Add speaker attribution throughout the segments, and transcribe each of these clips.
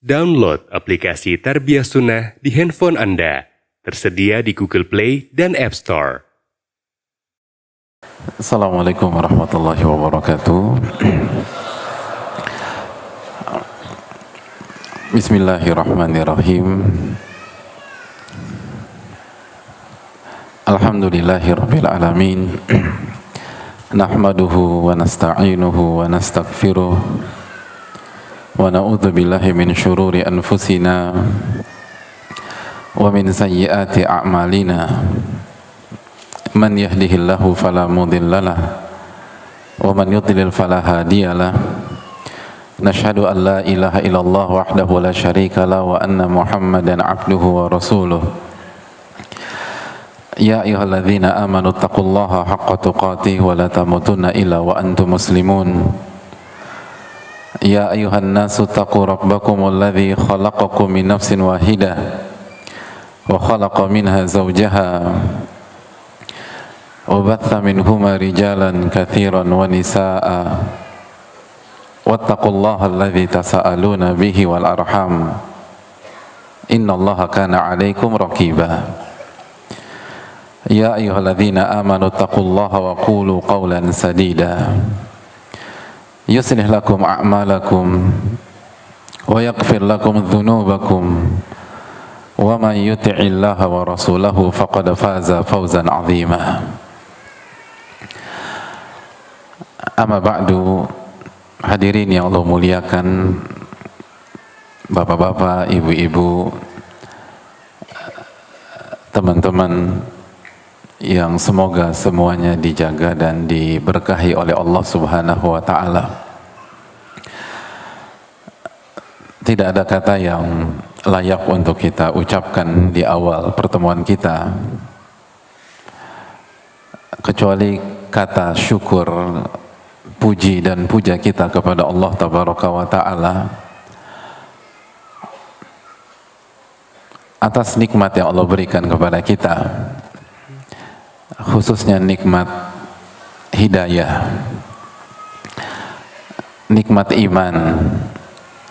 Speaker 1: Download aplikasi Tarbiyah Sunnah di handphone Anda. Tersedia di Google Play dan App Store.
Speaker 2: Assalamualaikum warahmatullahi wabarakatuh. Bismillahirrahmanirrahim. Alhamdulillahirabbil alamin. Nahmaduhu wa nasta'inuhu wa nastaghfiruh. Wa na'udzu billahi min syururi anfusina wa min sayyiati a'malina. Man yahdihillahu fala mudhillalah wa man yudlil fala hadiyalah. Nashhadu an la ilaha illallah wahdahu la syarika lah wa anna Muhammadan abduhu wa rasuluh. Ya ayyuhalladzina amanu taqullaha haqqa tuqatih wa la tamutunna illa wa antum muslimun. Ya ayyuhan nasu taqu rabbakumul ladzi khalaqakum min nafsin wahidah wa khalaqa minha zawjaha wa batha minhuma rijalan katsiran wa nisaa'a wattaqullaha alladzi tasaaluna bihi wal arham innallaha kana 'alaikum raqiba. Ya ayyuhalladzina amanu taqullaha wa qulu qawlan sadida yuslih lakum a'malakum wa yaghfir lakum dhunubakum wa man yuti'illaha wa rasulahu faqad faza fawzan 'azima. Amma ba'du, hadirin yang Allah muliakan, bapak-bapak, ibu-ibu, teman-teman yang semoga semuanya dijaga dan diberkahi oleh Allah Subhanahu wa ta'ala. Tidak ada kata yang layak untuk kita ucapkan di awal pertemuan kita kecuali kata syukur, puji dan puja kita kepada Allah Tabaraka wa ta'ala atas nikmat yang Allah berikan kepada kita, khususnya nikmat hidayah, nikmat iman,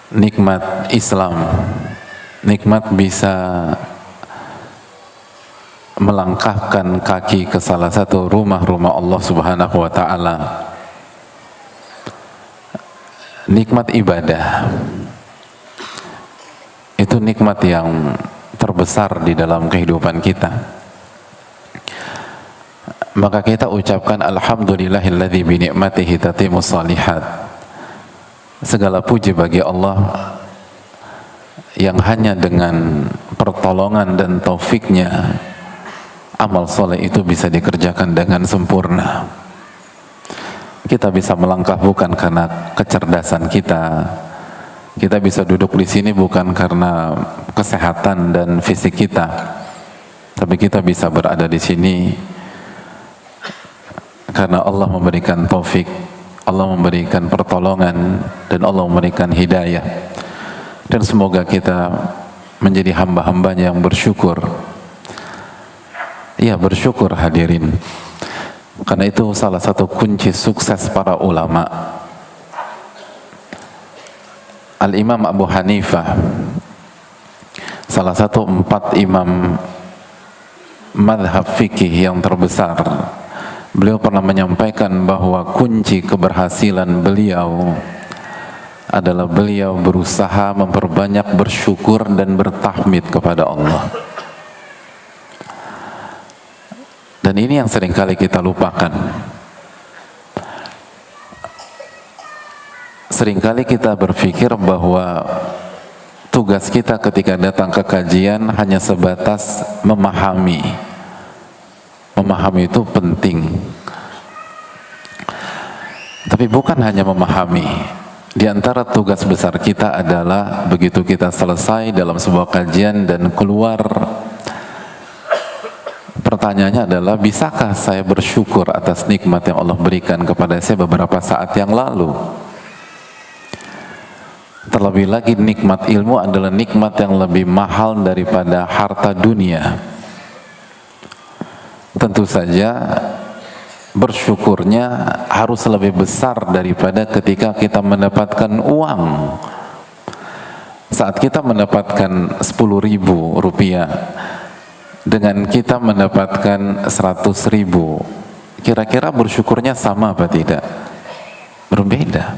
Speaker 2: nikmat Islam, nikmat bisa melangkahkan kaki ke salah satu rumah-rumah Allah Subhanahu wa ta'ala, nikmat ibadah. Itu nikmat yang terbesar di dalam kehidupan kita. Maka kita ucapkan alhamdulillahilladzi bi ni'matihi tatimmus shalihat. Segala puji bagi Allah yang hanya dengan pertolongan dan taufiknya amal soleh itu bisa dikerjakan dengan sempurna. Kita bisa melangkah bukan karena kecerdasan kita. Kita bisa duduk di sini bukan karena kesehatan dan fisik kita. Tapi kita bisa berada di sini karena Allah memberikan taufik, Allah memberikan pertolongan, dan Allah memberikan hidayah. Dan semoga kita menjadi hamba-hambanya yang bersyukur. Ya, bersyukur hadirin. Karena itu salah satu kunci sukses para ulama. Al-Imam Abu Hanifah, salah satu 4 imam madhab fikih yang terbesar, beliau pernah menyampaikan bahwa kunci keberhasilan beliau adalah beliau berusaha memperbanyak bersyukur dan bertahmid kepada Allah. Dan ini yang seringkali kita lupakan. Seringkali kita berpikir bahwa tugas kita ketika datang ke kajian hanya sebatas memahami. Memahami itu penting, tapi bukan hanya memahami. Di antara tugas besar kita adalah begitu kita selesai dalam sebuah kajian dan keluar, pertanyaannya adalah, bisakah saya bersyukur atas nikmat yang Allah berikan kepada saya beberapa saat yang lalu? Terlebih lagi nikmat ilmu adalah nikmat yang lebih mahal daripada harta dunia. Tentu saja bersyukurnya harus lebih besar daripada ketika kita mendapatkan uang. saat kita mendapatkan 10.000 rupiah dengan kita mendapatkan 100.000, kira-kira bersyukurnya sama apa tidak? Berbeda.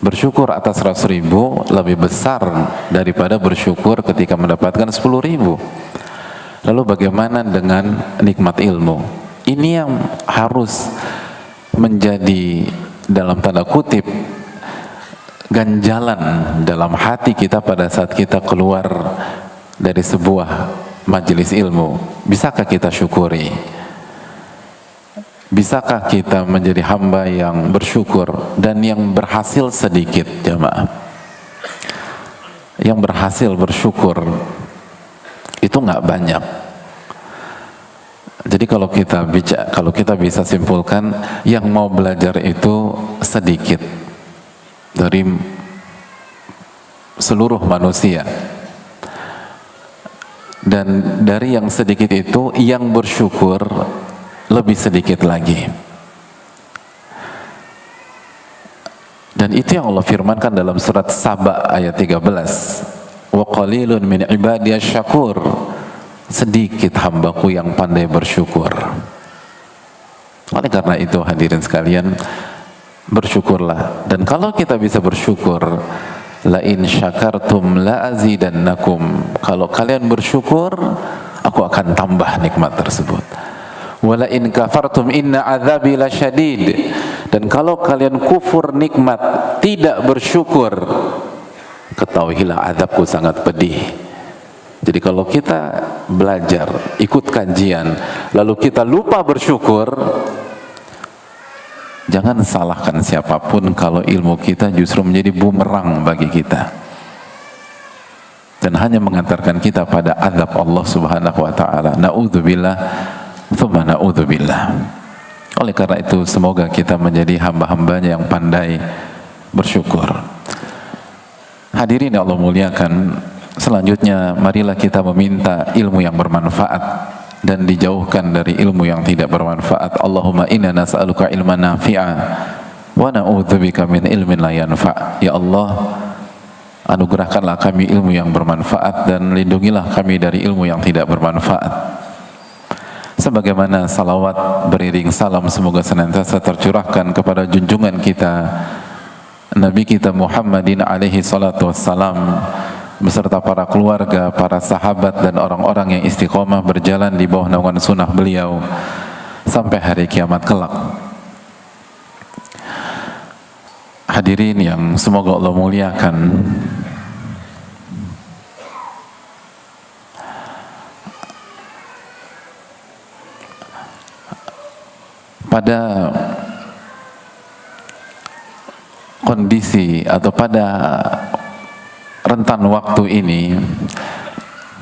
Speaker 2: Bersyukur atas 100.000 lebih besar daripada bersyukur ketika mendapatkan 10.000. Lalu bagaimana dengan nikmat ilmu? Ini yang harus menjadi dalam tanda kutip ganjalan dalam hati kita pada saat kita keluar dari sebuah majelis ilmu. Bisakah kita syukuri? Bisakah kita menjadi hamba yang bersyukur dan yang berhasil sedikit, jamaah? Yang berhasil bersyukur itu nggak banyak. Jadi kalau kita bisa simpulkan, yang mau belajar itu sedikit dari seluruh manusia. Dan dari yang sedikit itu, yang bersyukur lebih sedikit lagi. Dan itu yang Allah firmankan dalam surat Saba ayat 13. Wa qalilun min ibadiyasy syakur. Sedikit hambaku yang pandai bersyukur. Oleh karena itu hadirin sekalian, bersyukurlah. Dan kalau kita bisa bersyukur, la in syakartum la azidannakum. Kalau kalian bersyukur, aku akan tambah nikmat tersebut. Wala in kafartum inna azabi lasyadid. Dan kalau kalian kufur nikmat, tidak bersyukur, ketahuilah azabku sangat pedih. Jadi kalau kita belajar, ikut kajian, lalu kita lupa bersyukur, jangan salahkan siapapun kalau ilmu kita justru menjadi bumerang bagi kita dan hanya mengantarkan kita pada azab Allah Subhanahu wa taala. Na'udzubillah, tsumma na'udzubillah. Oleh karena itu semoga kita menjadi hamba-hambanya yang pandai bersyukur. Hadirin yang Allah muliakan, selanjutnya marilah kita meminta ilmu yang bermanfaat dan dijauhkan dari ilmu yang tidak bermanfaat. Allahumma inna nas'aluka ilman nafi'a wa na'udzubika min ilmin la yanfa'. Ya Allah, anugerahkanlah kami ilmu yang bermanfaat dan lindungilah kami dari ilmu yang tidak bermanfaat. Sebagaimana salawat beriring salam semoga senantiasa tercurahkan kepada junjungan kita Nabi kita Muhammadin alaihi salatu wassalam beserta para keluarga, para sahabat dan orang-orang yang istiqomah berjalan di bawah naungan sunnah beliau sampai hari kiamat kelak. Hadirin yang semoga Allah muliakan, pada kondisi atau pada rentan waktu ini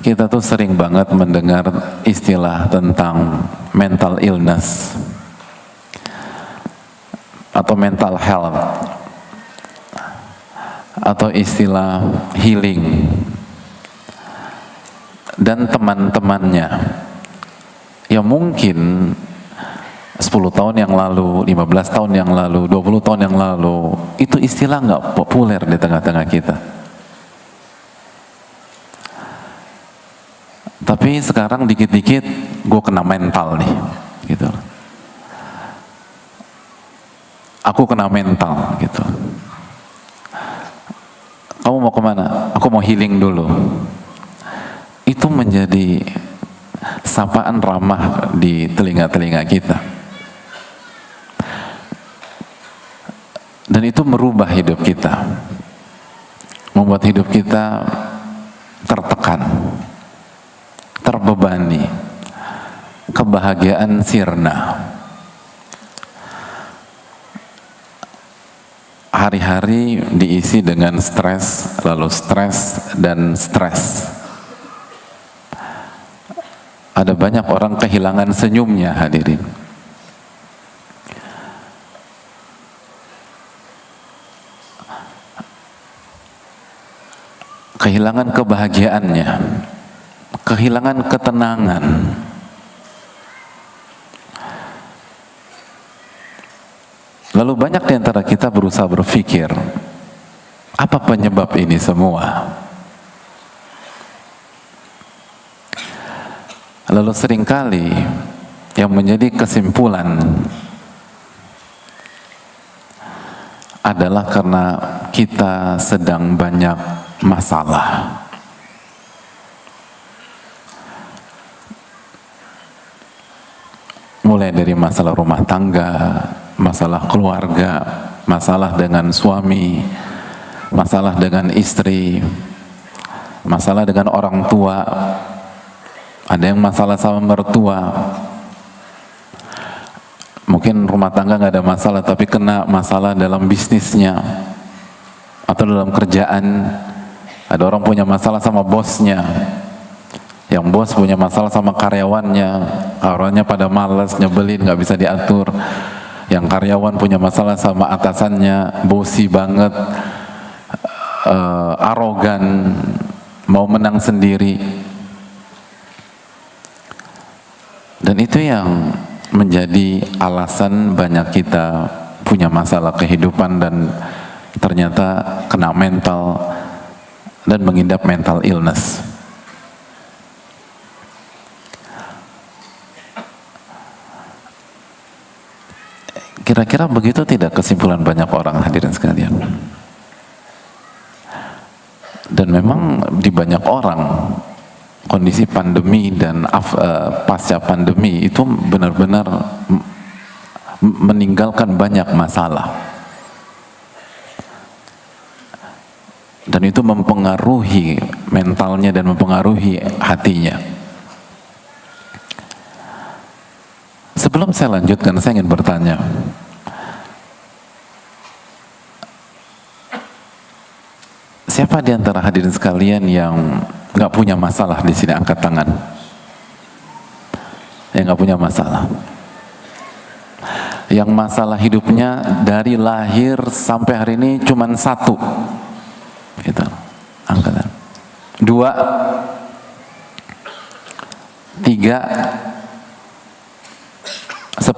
Speaker 2: kita tuh sering banget mendengar istilah tentang mental illness atau mental health atau istilah healing, dan teman-temannya yang mungkin 10 tahun yang lalu, 15 tahun yang lalu, 20 tahun yang lalu itu istilah nggak populer di tengah-tengah kita. Tapi sekarang dikit-dikit gue kena mental nih, gitu. Aku kena mental, gitu. Kamu mau kemana? Aku mau healing dulu. Itu menjadi sapaan ramah di telinga-telinga kita. Dan itu merubah hidup kita, membuat hidup kita tertekan, terbebani, kebahagiaan sirna. Hari-hari diisi dengan stres, lalu stres dan stres. Ada banyak orang kehilangan senyumnya, hadirin. Kehilangan kebahagiaannya, kehilangan ketenangan. Lalu banyak di antara kita berusaha berpikir, Apa penyebab ini semua? Lalu seringkali yang menjadi kesimpulan adalah karena kita sedang banyak masalah. Mulai dari masalah rumah tangga, masalah keluarga, masalah dengan suami, masalah dengan istri, masalah dengan orang tua, ada yang masalah sama mertua. Mungkin rumah tangga nggak ada masalah, tapi kena masalah dalam bisnisnya atau dalam kerjaan. Ada orang punya masalah sama bosnya, yang bos punya masalah sama karyawannya, karyawannya pada malas, nyebelin, nggak bisa diatur. Yang karyawan punya masalah sama atasannya, bosi banget, arogan, mau menang sendiri. Dan itu yang menjadi alasan banyak kita punya masalah kehidupan dan ternyata kena mental dan mengidap mental illness. Kira-kira begitu tidak kesimpulan banyak orang, hadirin sekalian? Dan memang di banyak orang kondisi pandemi dan pasca pandemi itu benar-benar meninggalkan banyak masalah, dan itu mempengaruhi mentalnya dan mempengaruhi hatinya. Sebelum saya lanjutkan, saya ingin bertanya, siapa di antara hadirin sekalian yang nggak punya masalah di sini? Angkat tangan. Yang nggak punya masalah. Yang masalah hidupnya dari lahir sampai hari ini cuman satu. Gitu. Angkat tangan. 2, 3, 10.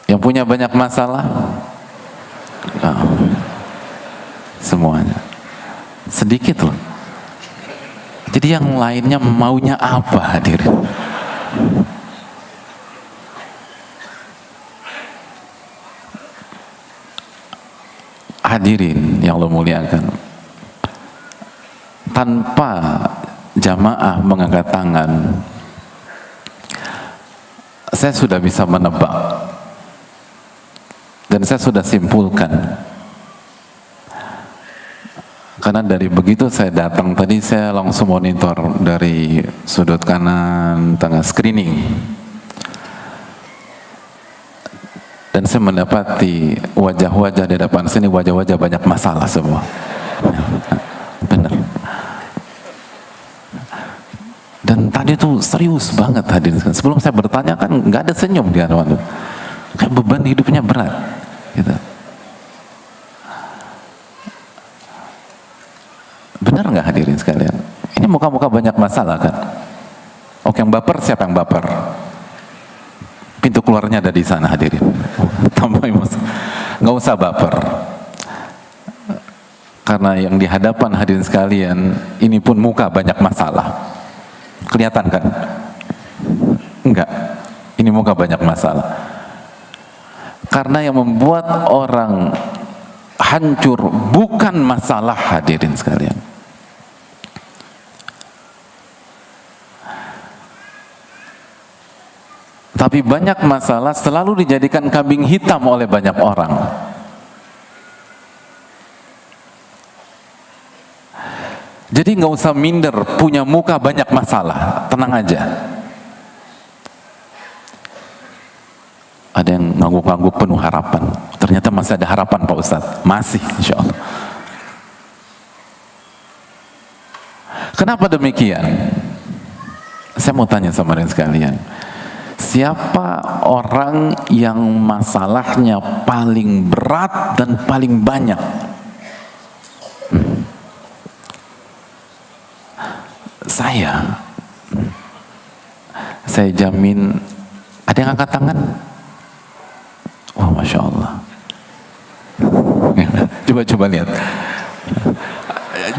Speaker 2: Yang punya banyak masalah? Oh, semuanya. Sedikit loh. Jadi yang lainnya maunya apa, hadirin? Hadirin yang Allah muliakan, tanpa jamaah mengangkat tangan, saya sudah bisa menebak dan saya sudah simpulkan. Karena dari begitu saya datang tadi, saya langsung monitor dari sudut kanan tengah screening, dan saya mendapati wajah-wajah di depan sini, wajah-wajah banyak masalah semua. Benar. Dan tadi tuh serius banget hadirin. Sebelum saya bertanya kan nggak ada senyum di hadapan, kayak beban hidupnya berat gitu. Benar nggak hadirin sekalian? Ini muka-muka banyak masalah kan? Oke, yang baper siapa yang baper? Pintu keluarnya ada di sana, hadirin. Tambah nggak usah baper. Karena yang di hadapan hadirin sekalian ini pun muka banyak masalah. Kelihatan kan? Enggak. Ini muka banyak masalah. Karena yang membuat orang hancur bukan masalah, hadirin sekalian. Tapi banyak masalah selalu dijadikan kambing hitam oleh banyak orang. Jadi nggak usah minder punya muka banyak masalah, tenang aja. Ada yang ngangguk-ngangguk penuh harapan. Ternyata masih ada harapan Pak Ustadz. Masih, insya Allah. Kenapa demikian? Saya mau tanya sama kalian sekalian. Siapa orang yang masalahnya paling berat dan paling banyak? Saya jamin. Ada yang angkat tangan? Masya Allah. Coba lihat.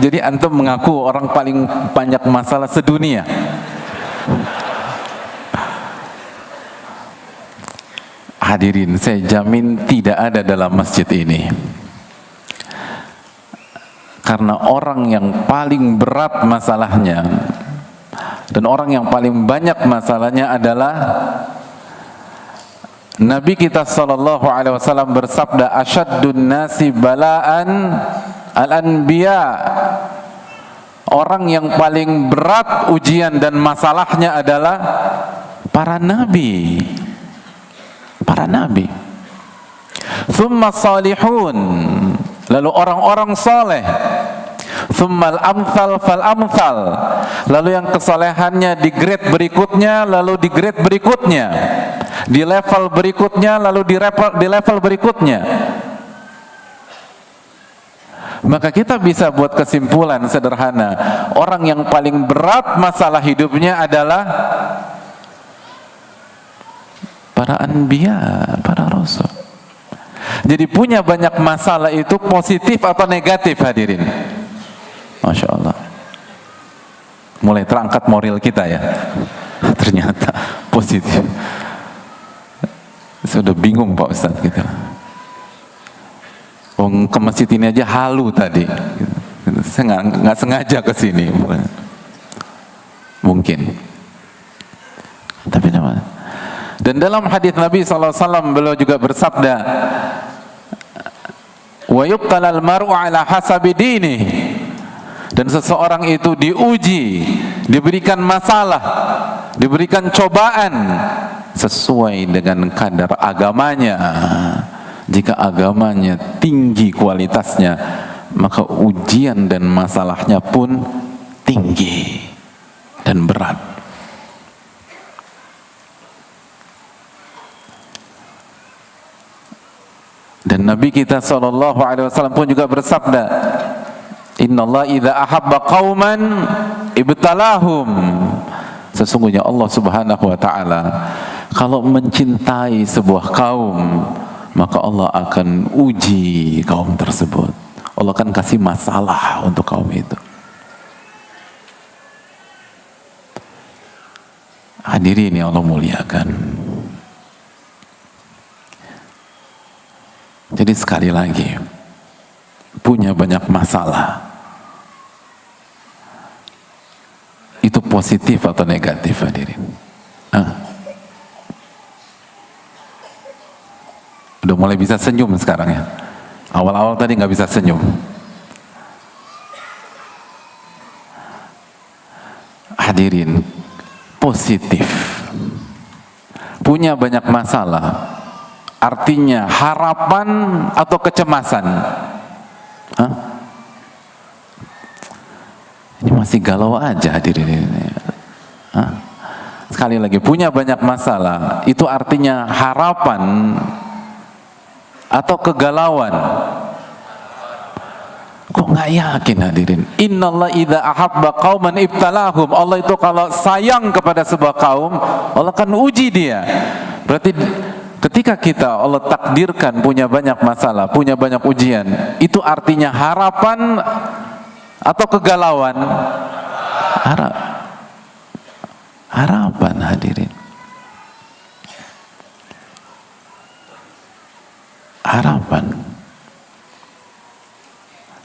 Speaker 2: Jadi antum mengaku orang paling banyak masalah sedunia. Hadirin, saya jamin tidak ada dalam masjid ini. Karena orang yang paling berat masalahnya dan orang yang paling banyak masalahnya adalah Nabi kita sallallahu alaihi wasallam bersabda, asyaddun nasi bala'an al-anbiya. Orang yang paling berat ujian dan masalahnya adalah para nabi. Para nabi. Thumma salihun, lalu orang-orang saleh. Thummal amthal fal amthal, lalu yang kesalehannya di grade berikutnya, lalu di grade berikutnya, di level berikutnya, lalu di level berikutnya. Maka kita bisa buat kesimpulan sederhana, orang yang paling berat masalah hidupnya adalah para anbiya, para rasul. Jadi punya banyak masalah itu positif atau negatif, hadirin? Masya Allah. Mulai terangkat moral kita ya. Ternyata positif. Sudah bingung Pak Ustadz gitu. Ke masjid ini aja halu tadi. Saya nggak sengaja ke sini. Mungkin. Tapi nama. Dan dalam hadis Nabi SAW beliau juga bersabda, wa yubtalal mar'u ala hasabi dinih. Dan seseorang itu diuji, diberikan masalah, diberikan cobaan sesuai dengan kadar agamanya. Jika agamanya tinggi kualitasnya, maka ujian dan masalahnya pun tinggi dan berat. Dan Nabi kita SAW pun juga bersabda, Innallaha idza ahabba qauman ibtalahum. Sesungguhnya Allah Subhanahu wa taala kalau mencintai sebuah kaum, maka Allah akan uji kaum tersebut. Allah akan kasih masalah untuk kaum itu. Hadirin yang Allah muliakan. Jadi sekali lagi, punya banyak masalah itu positif atau negatif, hadirin? Udah mulai bisa senyum sekarang ya. Awal-awal tadi nggak bisa senyum. Hadirin, positif. Punya banyak masalah artinya harapan atau kecemasan? Ini masih galau aja hadirin ini. Sekali lagi, punya banyak masalah itu artinya harapan atau kegalauan? Kok nggak yakin, hadirin? Innallaha idza ahabba qauman ibtalahum. Allah itu kalau sayang kepada sebuah kaum, Allah akan uji dia. Berarti ketika kita Allah takdirkan punya banyak masalah, punya banyak ujian, itu artinya harapan atau kegalauan? Harapan, hadirin. Harapan.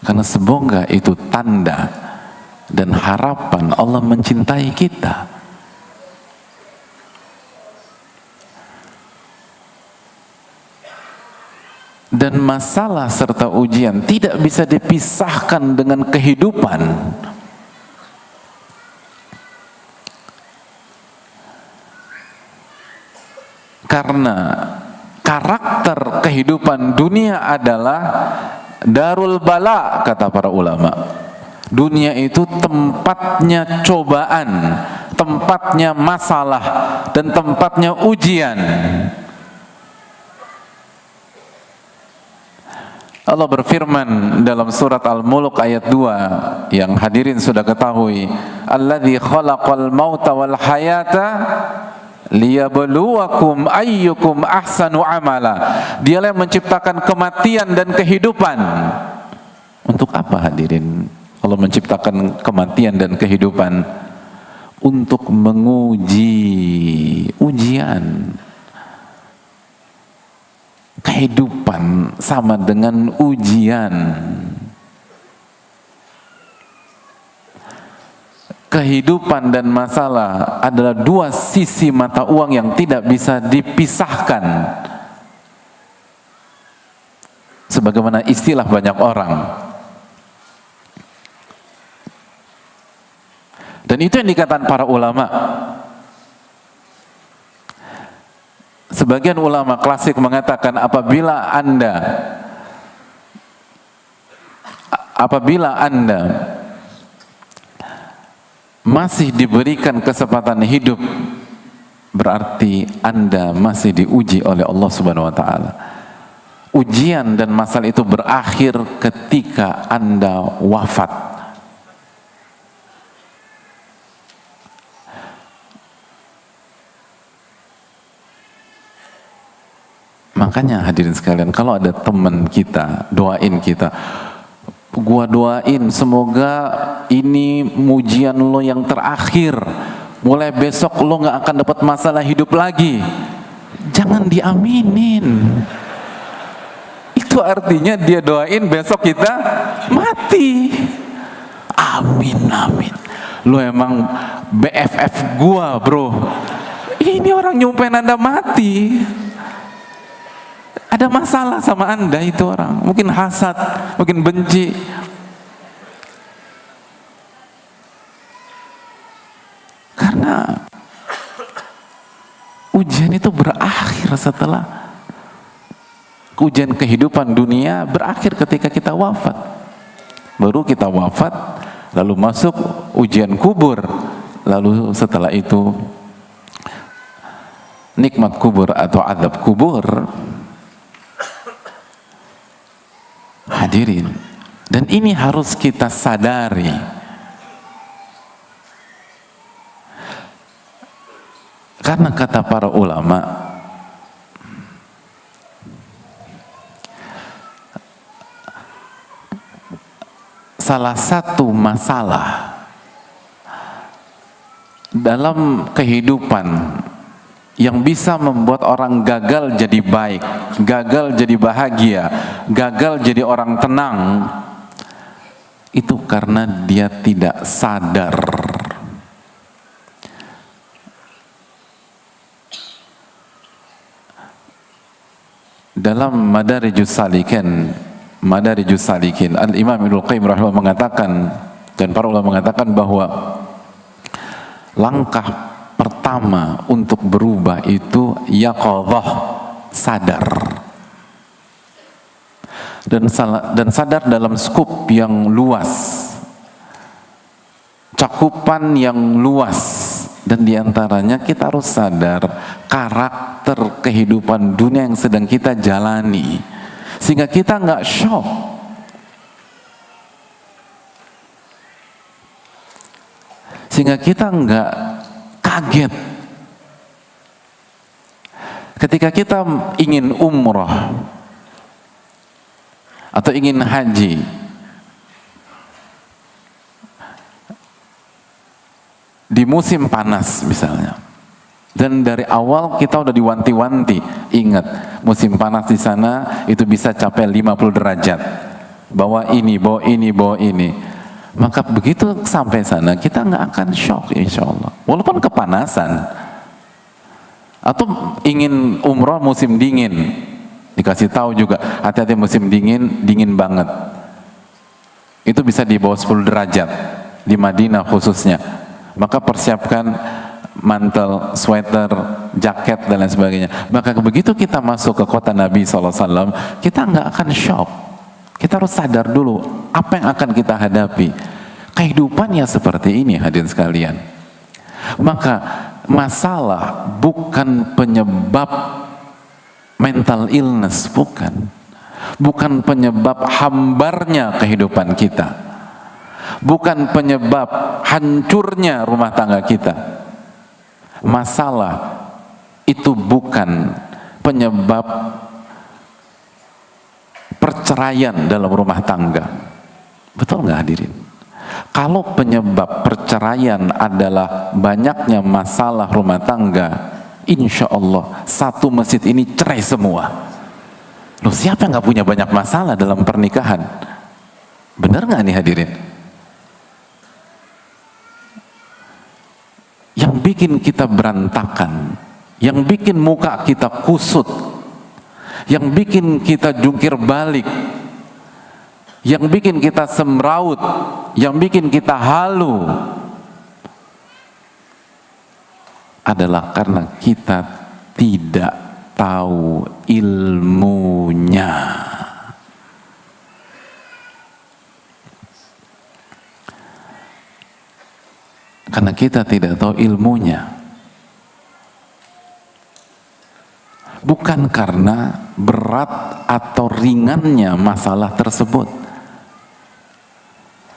Speaker 2: Karena semoga itu tanda dan harapan Allah mencintai kita. Dan masalah serta ujian tidak bisa dipisahkan dengan kehidupan. Karena karakter kehidupan dunia adalah darul bala, kata para ulama. Dunia itu tempatnya cobaan, tempatnya masalah, dan tempatnya ujian. Allah berfirman dalam surat Al-Mulk ayat 2 yang hadirin sudah ketahui, alladzi khalaqal mauta wal hayata liyabluwakum ayyukum ahsanu amala. Dialah yang menciptakan kematian dan kehidupan. Untuk apa hadirin Allah menciptakan kematian dan kehidupan? Untuk menguji, ujian. Kehidupan sama dengan ujian. Kehidupan dan masalah adalah dua sisi mata uang yang tidak bisa dipisahkan. Sebagaimana istilah banyak orang. Dan itu yang dikatakan para ulama. Sebagian ulama klasik mengatakan apabila Anda masih diberikan kesempatan hidup, berarti Anda masih diuji oleh Allah Subhanahu wa taala. Ujian dan masalah itu berakhir ketika Anda wafat. Makanya hadirin sekalian, kalau ada teman kita, doain kita. Gua doain semoga ini ujian lo yang terakhir. Mulai besok lo gak akan dapat masalah hidup lagi. Jangan diaminin. Itu artinya dia doain besok kita mati. Amin, amin. Lo emang BFF gua bro. Ini orang nyumpain Anda mati. Ada masalah sama Anda itu orang. Mungkin hasad, mungkin benci. Karena ujian itu berakhir setelah ujian kehidupan dunia berakhir ketika kita wafat. Baru kita wafat, lalu masuk ujian kubur. Lalu setelah itu nikmat kubur atau azab kubur. Hadirin, dan ini harus kita sadari. Karena kata para ulama, salah satu masalah dalam kehidupan yang bisa membuat orang gagal jadi baik, gagal jadi bahagia, gagal jadi orang tenang, itu karena dia tidak sadar. Dalam Madarijus Salikin, Al-Imam Ibnu Qayyim rahimahullah mengatakan, dan para ulama mengatakan bahwa langkah pertama untuk berubah itu yaqadhah, sadar. Dan sadar dalam skup yang luas, cakupan yang luas, dan diantaranya kita harus sadar karakter kehidupan dunia yang sedang kita jalani, sehingga kita nggak shock. Sehingga kita nggak kaget ketika kita ingin umroh atau ingin haji, di musim panas misalnya, dan dari awal kita udah diwanti-wanti, ingat musim panas di sana itu bisa capai 50 derajat, bawa ini, bawa ini. Maka begitu sampai sana kita nggak akan shock insya Allah, walaupun kepanasan. Atau ingin umroh musim dingin, dikasih tahu juga hati-hati musim dingin, dingin banget. Itu bisa di bawah 10 derajat di Madinah khususnya. Maka persiapkan mantel, sweater, jaket dan lain sebagainya. Maka begitu kita masuk ke kota Nabi SAW, kita nggak akan shock. Kita harus sadar dulu apa yang akan kita hadapi. Kehidupannya seperti ini hadirin sekalian. Maka masalah bukan penyebab mental illness, bukan penyebab hambarnya kehidupan kita, bukan penyebab hancurnya rumah tangga kita. Masalah itu bukan penyebab perceraian dalam rumah tangga. Betul nggak hadirin? Kalau penyebab perceraian adalah banyaknya masalah rumah tangga, insya Allah satu masjid ini cerai semua. Loh, siapa yang nggak punya banyak masalah dalam pernikahan? Benar nggak nih hadirin? Yang bikin kita berantakan, yang bikin muka kita kusut, yang bikin kita jungkir balik, yang bikin kita semraut, yang bikin kita halu adalah karena kita tidak tahu ilmunya. Karena kita tidak tahu ilmunya. Bukan karena berat atau ringannya masalah tersebut,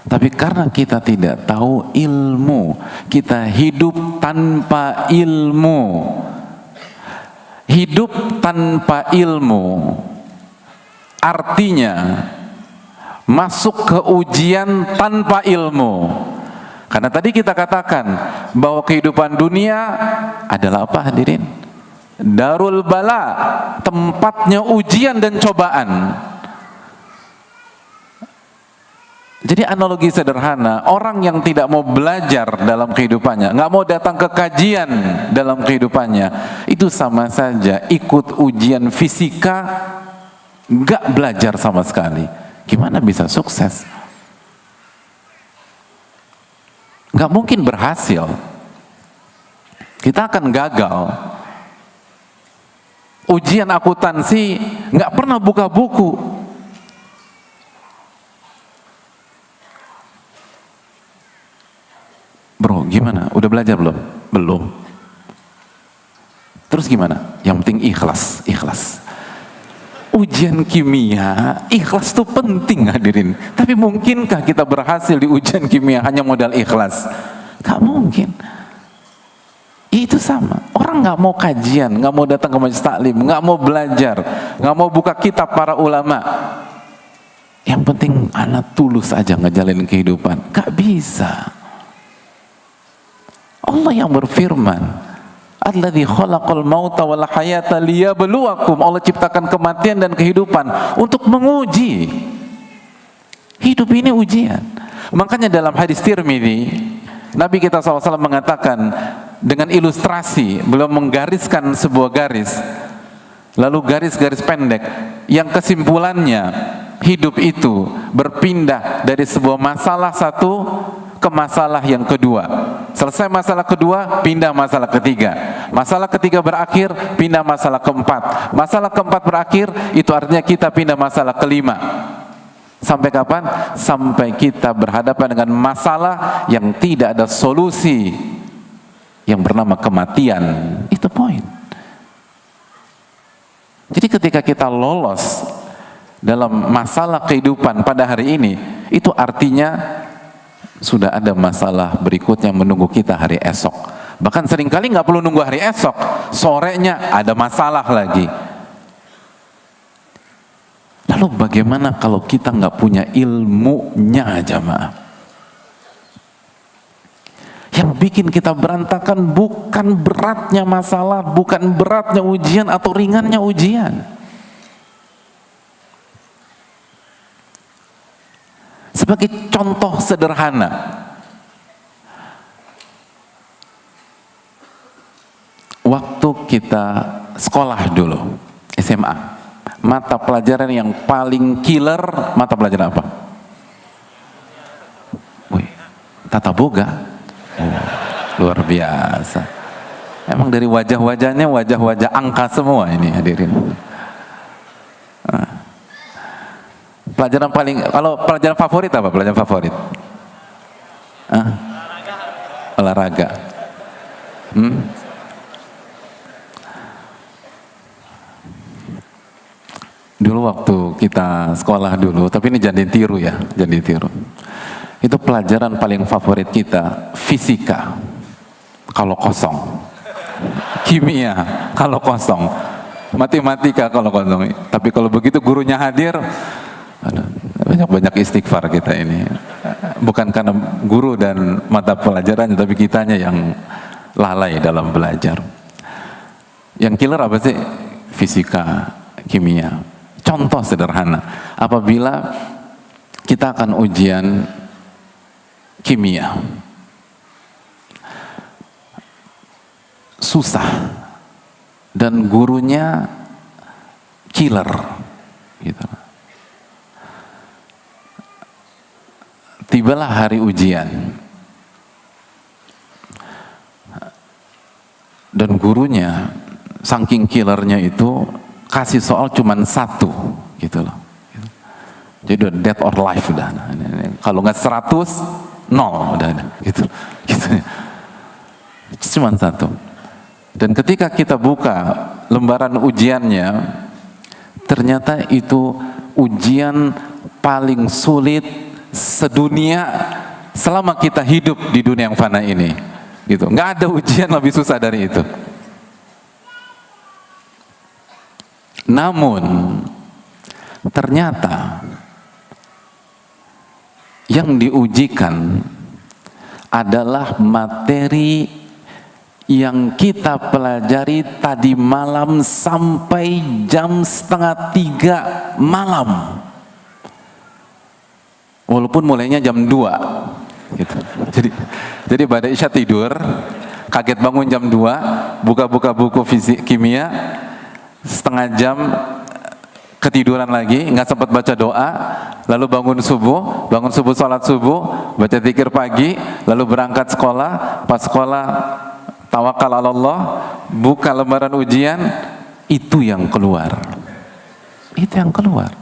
Speaker 2: tapi karena kita tidak tahu ilmu. Kita hidup tanpa ilmu. Hidup tanpa ilmu artinya masuk ke ujian tanpa ilmu. Karena tadi kita katakan bahwa kehidupan dunia adalah apa hadirin? Darul bala, tempatnya ujian dan cobaan. Jadi analogi sederhana, orang yang tidak mau belajar dalam kehidupannya, nggak mau datang ke kajian dalam kehidupannya, itu sama saja ikut ujian fisika, nggak belajar sama sekali. Gimana bisa sukses? Nggak mungkin berhasil. Kita akan gagal. Ujian akuntansi nggak pernah buka buku. Bro, gimana? Udah belajar belum? Belum. Terus gimana? Yang penting ikhlas, ikhlas. Ujian kimia, ikhlas itu penting hadirin. Tapi mungkinkah kita berhasil di ujian kimia hanya modal ikhlas? Gak mungkin. Itu sama. Orang nggak mau kajian, nggak mau datang ke majelis taklim, nggak mau belajar, nggak mau buka kitab para ulama. Yang penting anak tulus aja ngejalanin kehidupan. Gak bisa. Allah yang berfirman, Alladzi khalaqal mauta wal hayata liyabluwakum. Allah ciptakan kematian dan kehidupan untuk menguji. Hidup ini ujian. Makanya dalam hadis Tirmidzi, Nabi kita SAW mengatakan dengan ilustrasi, beliau menggariskan sebuah garis, lalu garis-garis pendek yang kesimpulannya hidup itu berpindah dari sebuah masalah satu ke masalah yang kedua. Selesai masalah kedua, pindah masalah ketiga. Masalah ketiga berakhir, pindah masalah keempat. Masalah keempat berakhir, itu artinya kita pindah masalah kelima. Sampai kapan? Sampai kita berhadapan dengan masalah yang tidak ada solusi, yang bernama kematian. Itu poin. Jadi ketika kita lolos dalam masalah kehidupan pada hari ini, itu artinya sudah ada masalah berikutnya menunggu kita hari esok. Bahkan seringkali nggak perlu nunggu hari esok, sorenya ada masalah lagi. Lalu bagaimana kalau kita nggak punya ilmunya, jamaah? Yang bikin kita berantakan bukan beratnya masalah, bukan beratnya ujian atau ringannya ujian. Sebagai contoh sederhana, waktu kita sekolah dulu, SMA, mata pelajaran yang paling killer, mata pelajaran apa? Wih, tata boga. Luar biasa. Emang dari wajah-wajahnya wajah-wajah angka semua ini hadirin. Pelajaran paling, kalau pelajaran favorit apa? Pelajaran favorit? Olahraga. Dulu waktu kita sekolah dulu, tapi ini jangan ditiru ya, jangan ditiru. Itu pelajaran paling favorit kita, fisika. Kalau kosong. kimia kalau kosong, matematika kalau kosong. Tapi kalau begitu gurunya hadir, aduh, banyak-banyak istighfar kita ini. Bukan karena guru dan mata pelajarannya, tapi kitanya yang lalai dalam belajar. Yang killer apa sih? Fisika, kimia. Contoh sederhana, apabila kita akan ujian kimia, susah dan gurunya killer gitu. Tibalah hari ujian dan gurunya saking killernya itu kasih soal cuman satu gitu loh. Jadi udah dead or life udah. Kalau nggak 100, 0 udah ada gitu. Cuman satu. Dan ketika kita buka lembaran ujiannya, ternyata itu ujian paling sulit sedunia selama kita hidup di dunia yang fana ini. Gitu. Nggak ada ujian lebih susah dari itu. Namun ternyata yang diujikan adalah materi yang kita pelajari tadi malam sampai jam 2:30 malam, walaupun mulainya jam 2 gitu. Jadi pada isya tidur, kaget bangun jam 2, buka-buka buku fisik kimia, setengah jam ketiduran lagi, nggak sempat baca doa, lalu bangun subuh sholat subuh, baca zikir pagi, lalu berangkat sekolah, pas sekolah tawakal ala Allah, buka lembaran ujian, itu yang keluar. Itu yang keluar.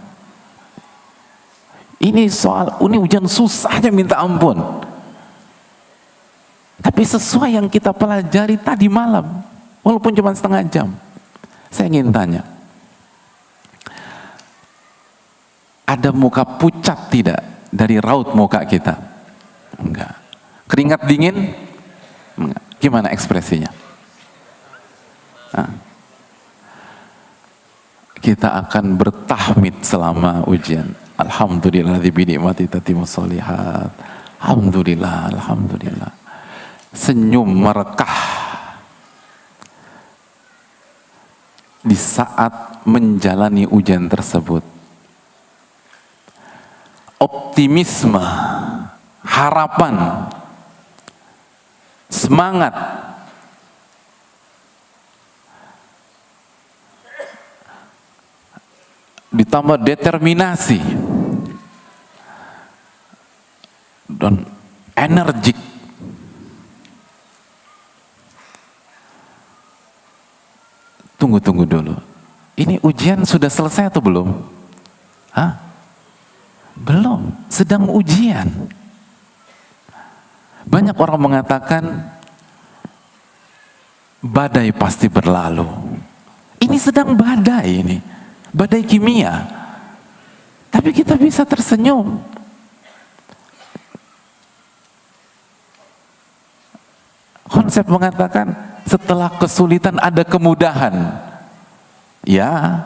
Speaker 2: Ini ujian susahnya minta ampun. Tapi sesuai yang kita pelajari tadi malam, walaupun cuma setengah jam. Saya ingin tanya, ada muka pucat tidak dari raut muka kita? Enggak. Keringat dingin? Enggak. Gimana ekspresinya? Nah, kita akan bertahmid selama ujian. Alhamdulillah bi ni'mati tatimmus shalihat. Alhamdulillah, alhamdulillah. Senyum merekah di saat menjalani ujian tersebut. Optimisme, harapan, semangat, ditambah determinasi dan energik. Tunggu dulu. Ini ujian sudah selesai atau belum? Hah? Belum, sedang ujian. Banyak orang mengatakan badai pasti berlalu. Ini sedang badai ini. Badai kimia. Tapi kita bisa tersenyum. Konsep mengatakan setelah kesulitan ada kemudahan. Ya,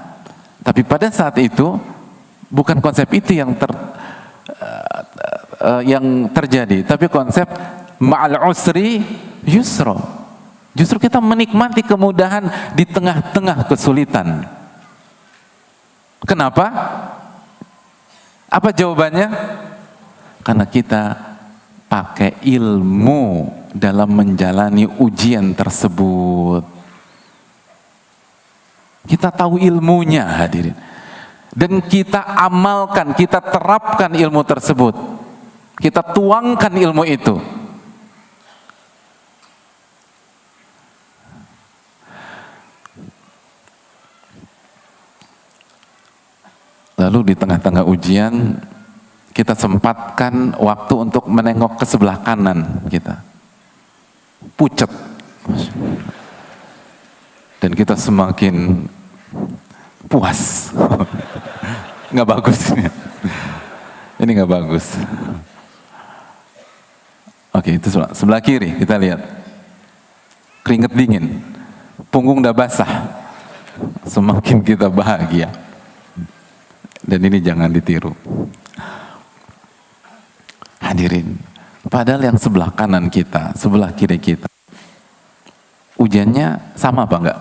Speaker 2: tapi pada saat itu bukan konsep itu yang terjadi, tapi konsep ma'al usri yusra. Justru kita menikmati kemudahan di tengah-tengah kesulitan. Kenapa? Apa jawabannya? Karena kita pakai ilmu dalam menjalani ujian tersebut. Kita tahu ilmunya, hadirin. Dan kita amalkan, kita terapkan ilmu tersebut. Kita tuangkan ilmu itu. Lalu di tengah-tengah ujian, kita sempatkan waktu untuk menengok ke sebelah kanan kita. Pucat. Dan kita semakin puas. Nggak bagus ini. Ini nggak bagus. Oke, itu sebelah kiri kita lihat. Keringat dingin. punggung udah basah, semakin kita bahagia. Dan ini jangan ditiru. Hadirin, padahal yang sebelah kanan kita, sebelah kiri kita, ujiannya sama apa enggak?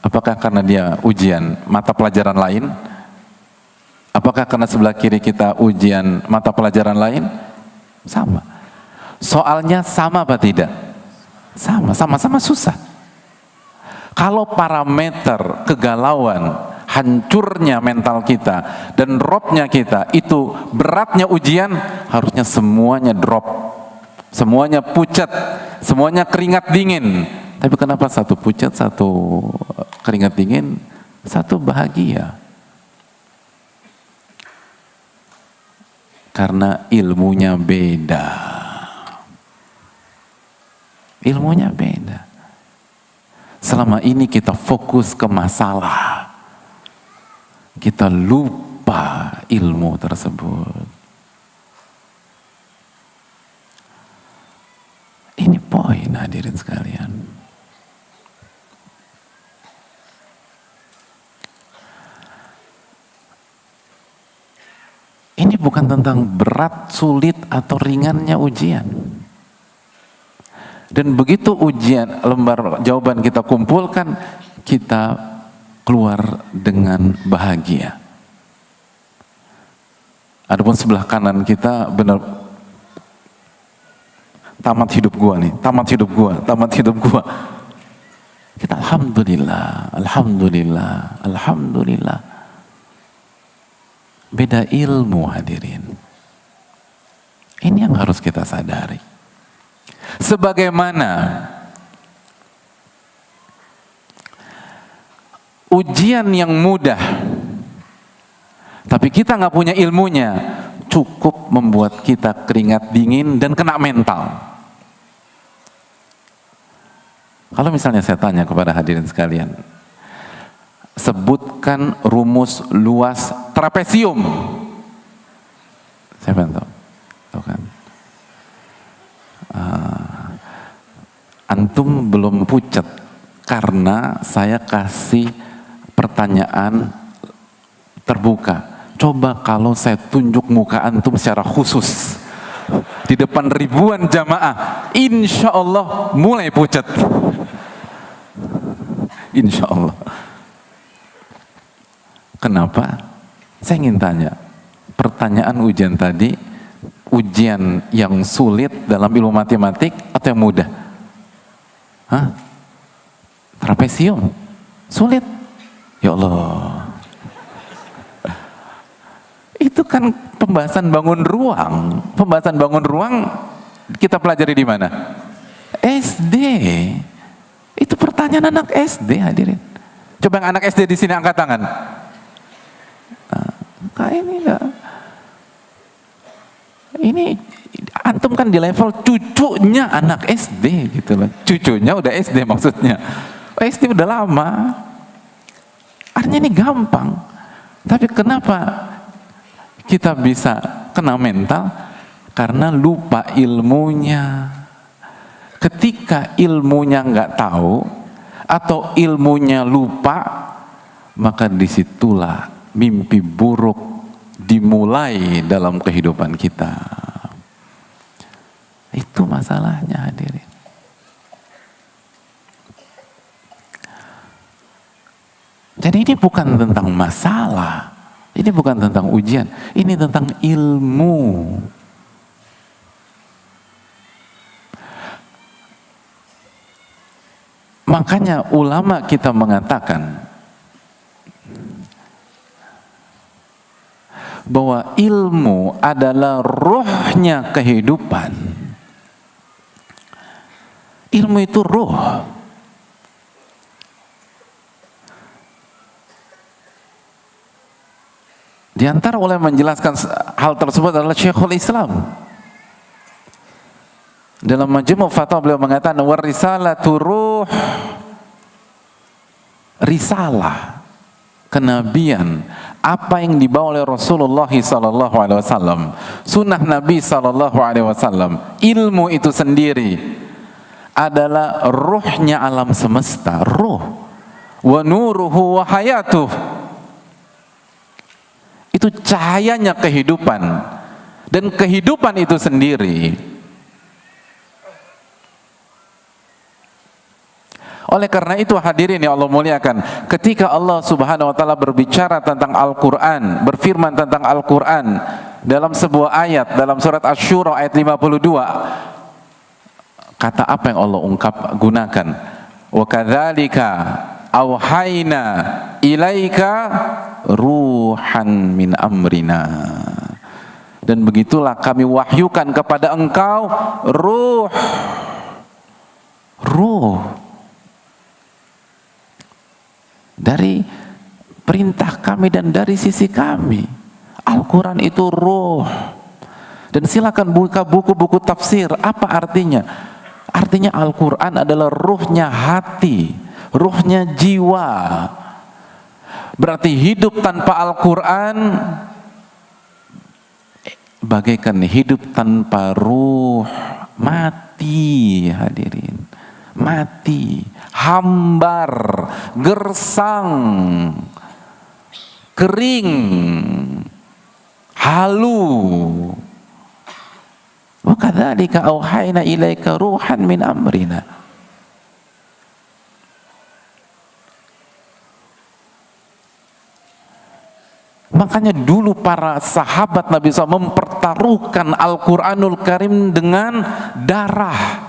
Speaker 2: Apakah karena dia ujian mata pelajaran lain? Apakah karena sebelah kiri kita ujian mata pelajaran lain? Sama. Soalnya sama apa tidak? Sama, sama-sama susah. Kalau parameter kegalauan, hancurnya mental kita dan dropnya kita itu beratnya ujian, harusnya semuanya drop, semuanya pucat, semuanya keringat dingin. Tapi kenapa satu pucat, satu keringat dingin, satu bahagia? Karena ilmunya beda. Ilmunya beda. Selama ini kita fokus ke masalah, kita lupa ilmu tersebut. Ini poin, hadirin sekalian. Ini bukan tentang berat, sulit, atau ringannya ujian. Dan begitu ujian, lembar jawaban kita kumpulkan, kita keluar dengan bahagia. Adapun sebelah kanan kita benar tamat hidup gua nih, tamat hidup gua, tamat hidup gua. Kita alhamdulillah, alhamdulillah, alhamdulillah. Beda ilmu, hadirin. Ini yang harus kita sadari. Sebagaimana ujian yang mudah, tapi kita nggak punya ilmunya, cukup membuat kita keringat dingin dan kena mental. Kalau misalnya saya tanya kepada hadirin sekalian, sebutkan rumus luas trapesium. Siapa yang tahu? Tahu kan? Antum belum pucat karena saya kasih pertanyaan terbuka. Coba kalau saya tunjuk muka antum secara khusus di depan ribuan jamaah, insya Allah mulai pucat. Insya Allah. Kenapa? Saya ingin tanya, pertanyaan ujian tadi, ujian yang sulit dalam ilmu matematik atau yang mudah? Hah? Trapesium? Sulit? Ya Allah. Itu kan pembahasan bangun ruang. Pembahasan bangun ruang kita pelajari di mana? SD. Itu pertanyaan anak SD, hadirin. Coba yang anak SD di sini angkat tangan. Nah, ini enggak. Ini antum kan di level cucunya anak SD gitu loh. Cucunya udah SD maksudnya. SD udah lama. Artinya ini gampang. Tapi kenapa kita bisa kena mental? Karena lupa ilmunya. Ketika ilmunya nggak tahu atau ilmunya lupa, maka disitulah mimpi buruk dimulai dalam kehidupan kita. Itu masalahnya, hadirin. Jadi ini bukan tentang masalah, ini bukan tentang ujian, ini tentang ilmu. Makanya ulama kita mengatakan bahwa ilmu adalah rohnya kehidupan. Ilmu itu roh. Di antara ulama menjelaskan hal tersebut adalah Syekhul Islam. Dalam Majmu' Fatwa beliau mengatakan warisalatu ruh, risalah, kenabian, apa yang dibawa oleh Rasulullah sallallahu alaihi wasallam, sunnah Nabi sallallahu alaihi wasallam, ilmu itu sendiri adalah ruhnya alam semesta, ruh. Wa nuruhu wa hayatuh. Itu cahayanya kehidupan. Dan kehidupan itu sendiri. Oleh karena itu hadirin yang Allah muliakan, ketika Allah Subhanahu wa taala berbicara tentang Al-Qur'an, berfirman tentang Al-Qur'an dalam sebuah ayat dalam surat Asy-Syura ayat 52, kata apa yang Allah gunakan? Wa kadzalika auhayna ilaika ruhan min amrina. Dan begitulah kami wahyukan kepada engkau ruh dari perintah kami dan dari sisi kami. Al-Quran itu ruh. Dan silakan buka buku-buku tafsir. Apa artinya? Artinya Al-Quran adalah ruhnya hati, ruhnya jiwa. Berarti hidup tanpa Al-Quran bagaikan hidup tanpa ruh, mati hadirin, mati, hambar, gersang, kering, halu. Wa kadzalika auhayna ilaika ruhan min amrina. Makanya dulu para sahabat Nabi SAW mempertaruhkan Al-Quranul Karim dengan darah.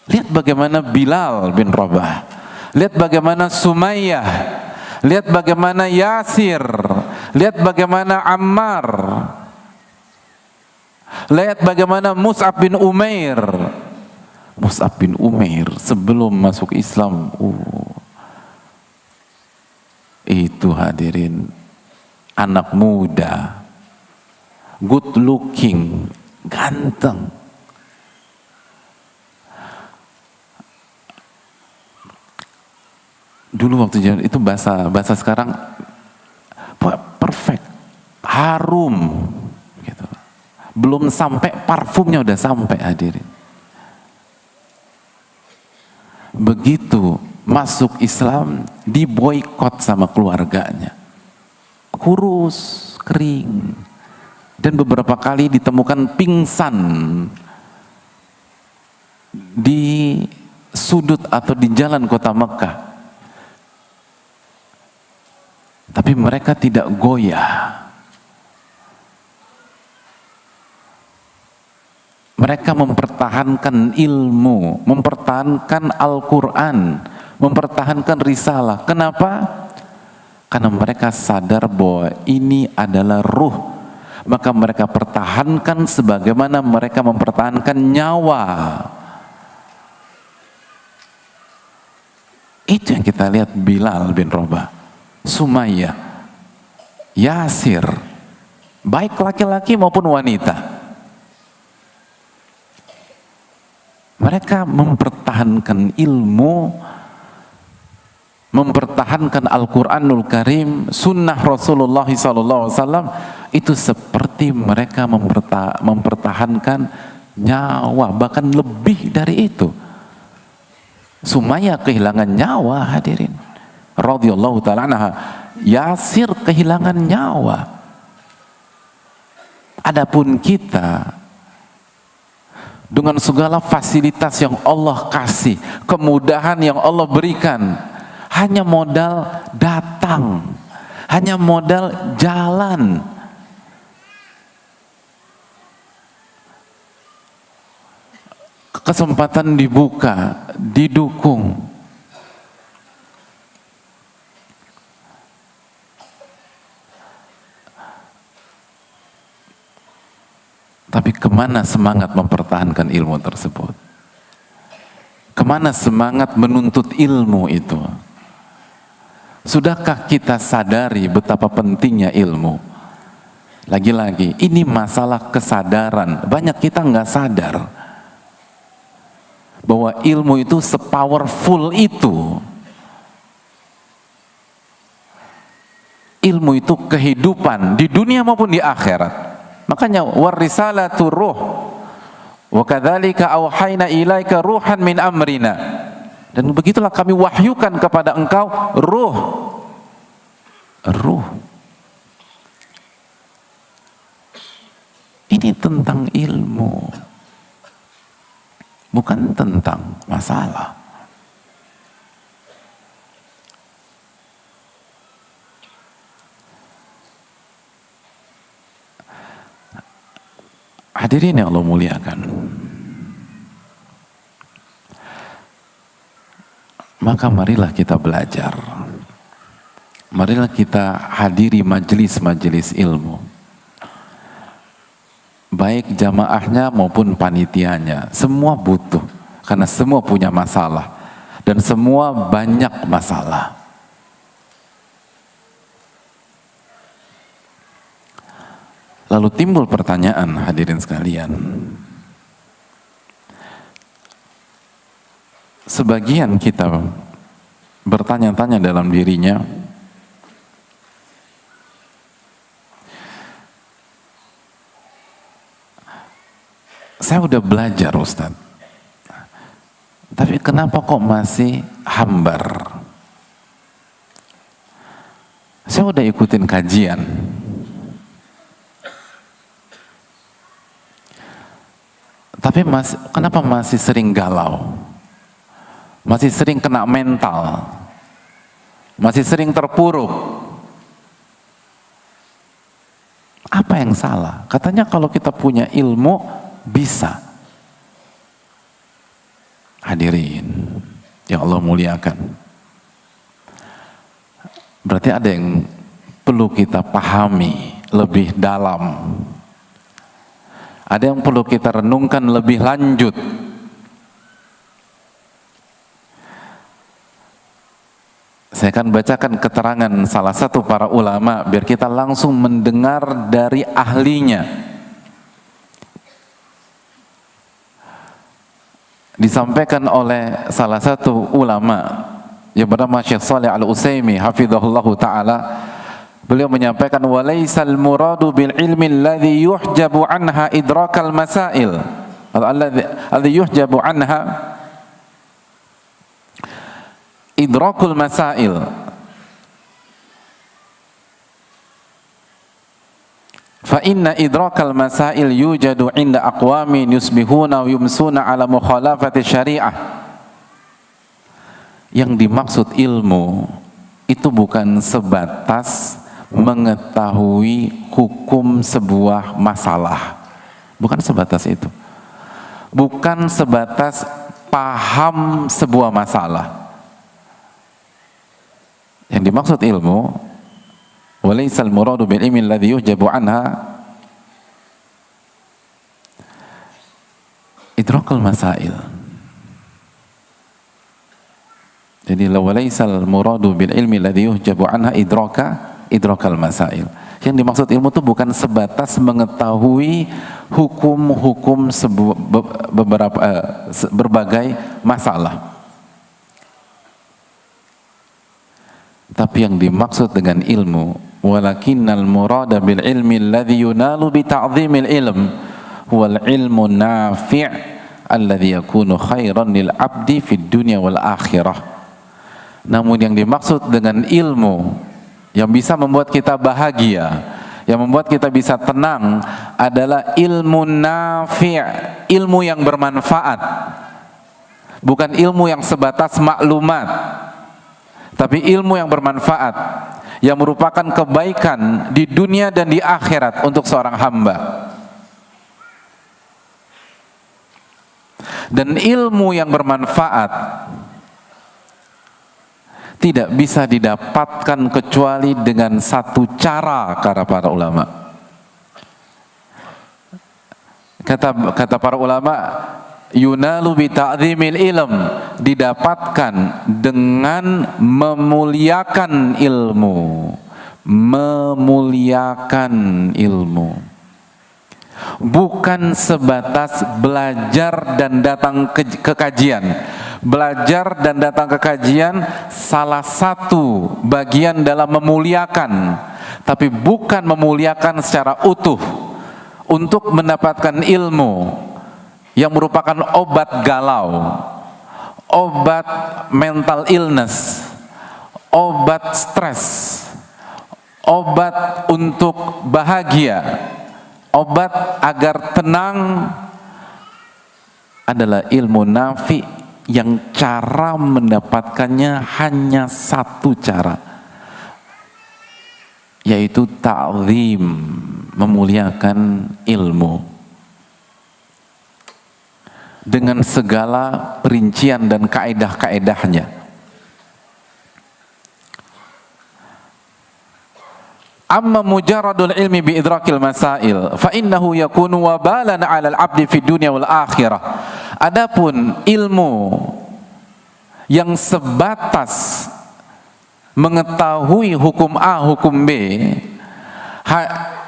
Speaker 2: Lihat bagaimana Bilal bin Rabah, lihat bagaimana Sumayyah, lihat bagaimana Yasir, lihat bagaimana Ammar, lihat bagaimana Mus'ab bin Umair. Mus'ab bin Umair sebelum masuk Islam, itu hadirin anak muda, good looking, ganteng. Dulu waktu jalan itu bahasa sekarang perfect, harum gitu. Belum sampai parfumnya udah sampai hadirin. Begitu masuk Islam diboikot sama keluarganya, kurus, kering, dan beberapa kali ditemukan pingsan di sudut atau di jalan kota Mekah. Tapi mereka tidak goyah. Mereka mempertahankan ilmu, mempertahankan Al-Quran, mempertahankan risalah. Kenapa? Karena mereka sadar bahwa ini adalah ruh. Maka mereka pertahankan sebagaimana mereka mempertahankan nyawa. Itu yang kita lihat Bilal bin Rabah, Sumayyah, Yasir, baik laki-laki maupun wanita. Mereka mempertahankan ilmu, mempertahankan Al-Quranul Karim, sunnah Rasulullah SAW, itu seperti mereka mempertahankan nyawa, bahkan lebih dari itu. Sumayyah kehilangan nyawa hadirin, radhiyallahu ta'ala anha. Yasir kehilangan nyawa. Adapun kita, dengan segala fasilitas yang Allah kasih, kemudahan yang Allah berikan, hanya modal datang, hanya modal jalan. Kesempatan dibuka, didukung. Tapi kemana semangat mempertahankan ilmu tersebut? Kemana semangat menuntut ilmu itu? Sudahkah kita sadari betapa pentingnya ilmu? Lagi-lagi, ini masalah kesadaran. Banyak kita nggak sadar bahwa ilmu itu sepowerful itu. Ilmu itu kehidupan di dunia maupun di akhirat. Makanya warisalatu ruh, Wa kadzalika auhayna ilaika ruhan min amrina. Dan begitulah kami wahyukan kepada engkau ruh. Ini tentang ilmu, bukan tentang masalah. Hadirin yang Allah muliakan, maka marilah kita belajar, marilah kita hadiri majelis-majelis ilmu, baik jamaahnya maupun panitianya, semua butuh, karena semua punya masalah dan semua banyak masalah. Lalu timbul pertanyaan, hadirin sekalian, sebagian kita bertanya-tanya dalam dirinya, saya udah belajar Ustaz, tapi kenapa kok masih hambar? Saya udah ikutin kajian, tapi kenapa masih sering galau, masih sering kena mental, masih sering terpuruk? Apa yang salah? Katanya kalau kita punya ilmu bisa. Hadirin yang Allah muliakan, berarti ada yang perlu kita pahami lebih dalam, ada yang perlu kita renungkan lebih lanjut. Saya akan bacakan keterangan salah satu para ulama biar kita langsung mendengar dari ahlinya. Disampaikan oleh salah satu ulama yang bernama Syekh Shalih Al-Utsaimin hafizahullahu taala. Beliau menyampaikan, walaisal muradu bil ilmi alladhi yuhjabu anha idrakal masail, alladhi yuhjabu anha idrakul masail, fa inna idrakal masail yujadu inda aqwamin yusbihuna wa yumsuna ala mukhalafati syariah. Yang dimaksud ilmu itu bukan sebatas mengetahui hukum sebuah masalah, bukan sebatas itu, bukan sebatas paham sebuah masalah. Yang dimaksud ilmu, walaisal muradu bil ilmi alladhi yuhjabu anha idrakul masail. Jadi walaisal muradu bil ilmi alladhi yuhjabu anha idrakal masail. Yang dimaksud ilmu itu bukan sebatas mengetahui hukum-hukum berbagai masalah, tapi yang dimaksud dengan ilmu, walakinnal murada bil ilmi alladhi yunalu bi ta'dhimil ilm wal ilmu nafi' alladhi yakunu khairan lil abdi fid dunya wal akhirah. Namun yang dimaksud dengan ilmu yang bisa membuat kita bahagia, yang membuat kita bisa tenang adalah ilmu nafi', ilmu yang bermanfaat, bukan ilmu yang sebatas maklumat, tapi ilmu yang bermanfaat, yang merupakan kebaikan di dunia dan di akhirat untuk seorang hamba. Dan ilmu yang bermanfaat tidak bisa didapatkan kecuali dengan satu cara, kata para ulama. Kata para ulama, yunalu bi ta'dhimil ilm, didapatkan dengan memuliakan ilmu, memuliakan ilmu, bukan sebatas belajar dan datang ke kajian. Belajar dan datang ke kajian salah satu bagian dalam memuliakan, tapi bukan memuliakan secara utuh. Untuk mendapatkan ilmu yang merupakan obat galau, obat mental illness, obat stres, obat untuk bahagia, obat agar tenang, adalah ilmu nafi yang cara mendapatkannya hanya satu cara, yaitu ta'zim, memuliakan ilmu dengan segala perincian dan kaedah-kaedahnya. Amma mujarradul ilmi bi idrakil masail fa innahu yakunu wabalan 'alal 'abdi fid dunya wal akhirah. Adapun ilmu yang sebatas mengetahui hukum A, hukum B,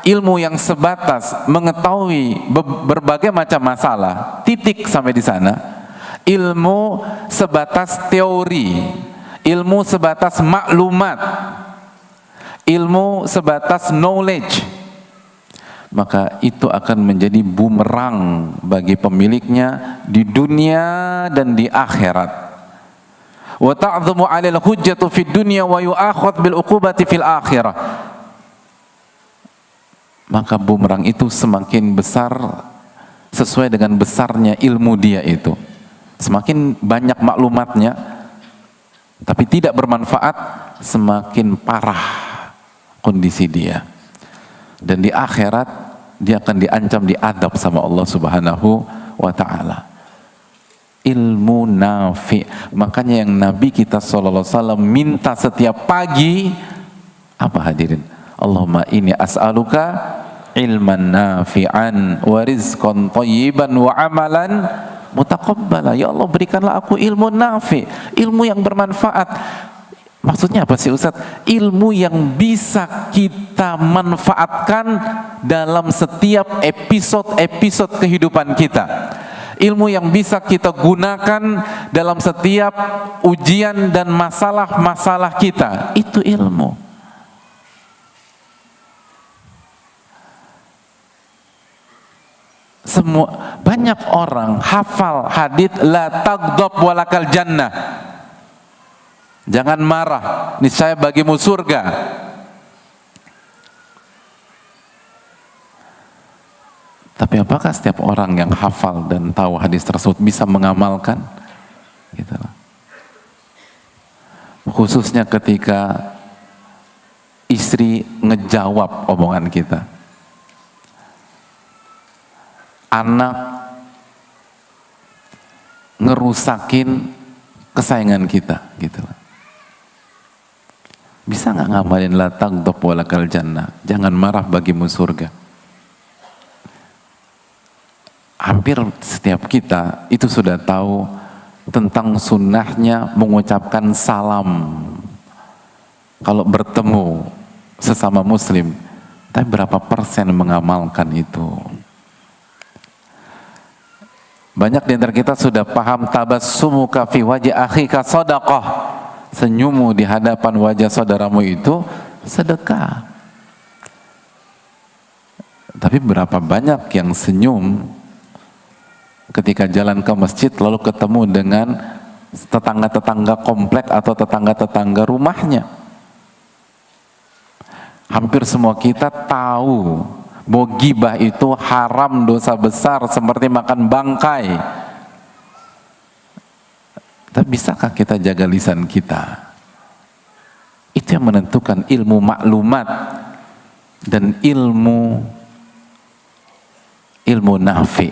Speaker 2: ilmu yang sebatas mengetahui berbagai macam masalah, titik sampai di sana. Ilmu sebatas teori, ilmu sebatas maklumat, ilmu sebatas knowledge, maka itu akan menjadi bumerang bagi pemiliknya di dunia dan di akhirat. Wa ta'dhamu 'alal hujjatu fid dunya wa yu'akhadh bil uqubati fil akhirah. Maka bumerang itu semakin besar sesuai dengan besarnya ilmu dia itu. Semakin banyak maklumatnya tapi tidak bermanfaat, semakin parah kondisi dia. Dan di akhirat dia akan diancam, diadab sama Allah Subhanahu wa ta'ala. Ilmu nafi. Makanya yang Nabi kita SAW minta setiap pagi apa hadirin? Allahumma inni as'aluka ilman nafi'an wa rizqan thayyiban wa amalan mutaqabbala. Ya Allah, berikanlah aku ilmu nafi, ilmu yang bermanfaat. Maksudnya apa sih Ustaz? Ilmu yang bisa kita manfaatkan dalam setiap episode kehidupan kita. Ilmu yang bisa kita gunakan dalam setiap ujian dan masalah-masalah kita. Itu ilmu. Semua banyak orang hafal hadits la taghdab walakal jannah. Jangan marah, niscaya bagimu surga. Tapi apakah setiap orang yang hafal dan tahu hadis tersebut bisa mengamalkan? Gitu. Khususnya ketika istri ngejawab omongan kita, anak ngerusakin kesayangan kita, gitu. Bisa nggak ngamalin la taghdab walakal jannah? Jangan marah bagimu surga. Hampir setiap kita itu sudah tahu tentang sunnahnya mengucapkan salam kalau bertemu sesama muslim. Tapi berapa persen mengamalkan itu? Banyak di antara kita sudah paham tabassumuka fi wajhi akhika shadaqah. Senyummu di hadapan wajah saudaramu itu sedekah. Tapi berapa banyak yang senyum ketika jalan ke masjid lalu ketemu dengan tetangga-tetangga komplek atau tetangga-tetangga rumahnya. Hampir semua kita tahu bahwa ghibah itu haram, dosa besar seperti makan bangkai. Tapi bisakah kita jaga lisan kita? Itu yang menentukan ilmu maklumat dan ilmu nafi.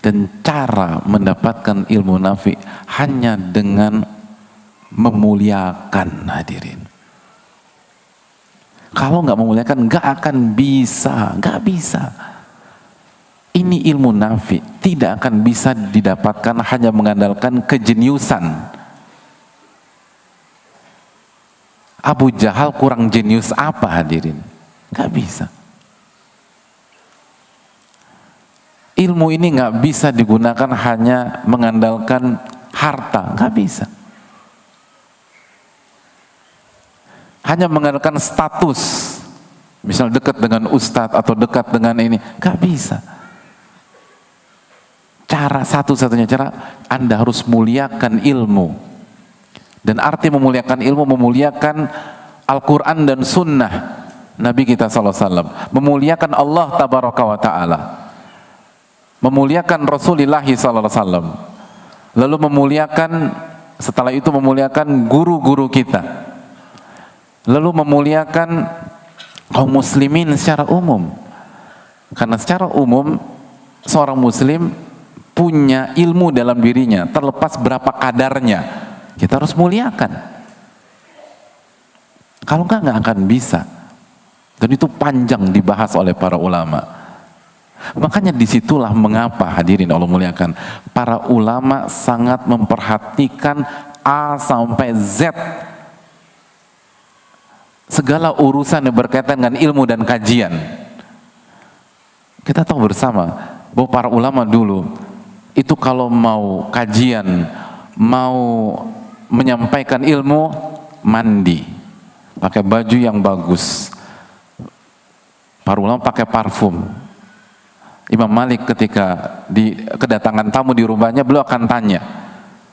Speaker 2: Dan cara mendapatkan ilmu nafi hanya dengan memuliakan, hadirin. Kalau nggak memuliakan nggak akan bisa, nggak bisa. Ini ilmu nafi tidak akan bisa didapatkan hanya mengandalkan kejeniusan. Abu Jahal kurang jenius apa hadirin? Gak bisa. Ilmu ini gak bisa digunakan hanya mengandalkan harta, gak bisa. Hanya mengandalkan status, misal dekat dengan ustadz atau dekat dengan ini, gak bisa. Satu-satunya cara, Anda harus muliakan ilmu. Dan arti memuliakan ilmu, memuliakan Al-Quran dan Sunnah Nabi kita SAW, memuliakan Allah Tabaraka wa Ta'ala, memuliakan Rasulullah SAW, lalu setelah itu memuliakan guru-guru kita, lalu memuliakan kaum muslimin secara umum. Karena secara umum seorang muslim punya ilmu dalam dirinya, terlepas berapa kadarnya, kita harus muliakan. Kalau nggak akan bisa. Dan itu panjang dibahas oleh para ulama. Makanya disitulah mengapa, hadirin Allah muliakan, para ulama sangat memperhatikan A sampai Z, segala urusan yang berkaitan dengan ilmu dan kajian. Kita tahu bersama bahwa para ulama dulu itu kalau mau kajian, mau menyampaikan ilmu, mandi, pakai baju yang bagus. Para ulama pakai parfum. Imam Malik ketika kedatangan tamu di rumahnya, beliau akan tanya,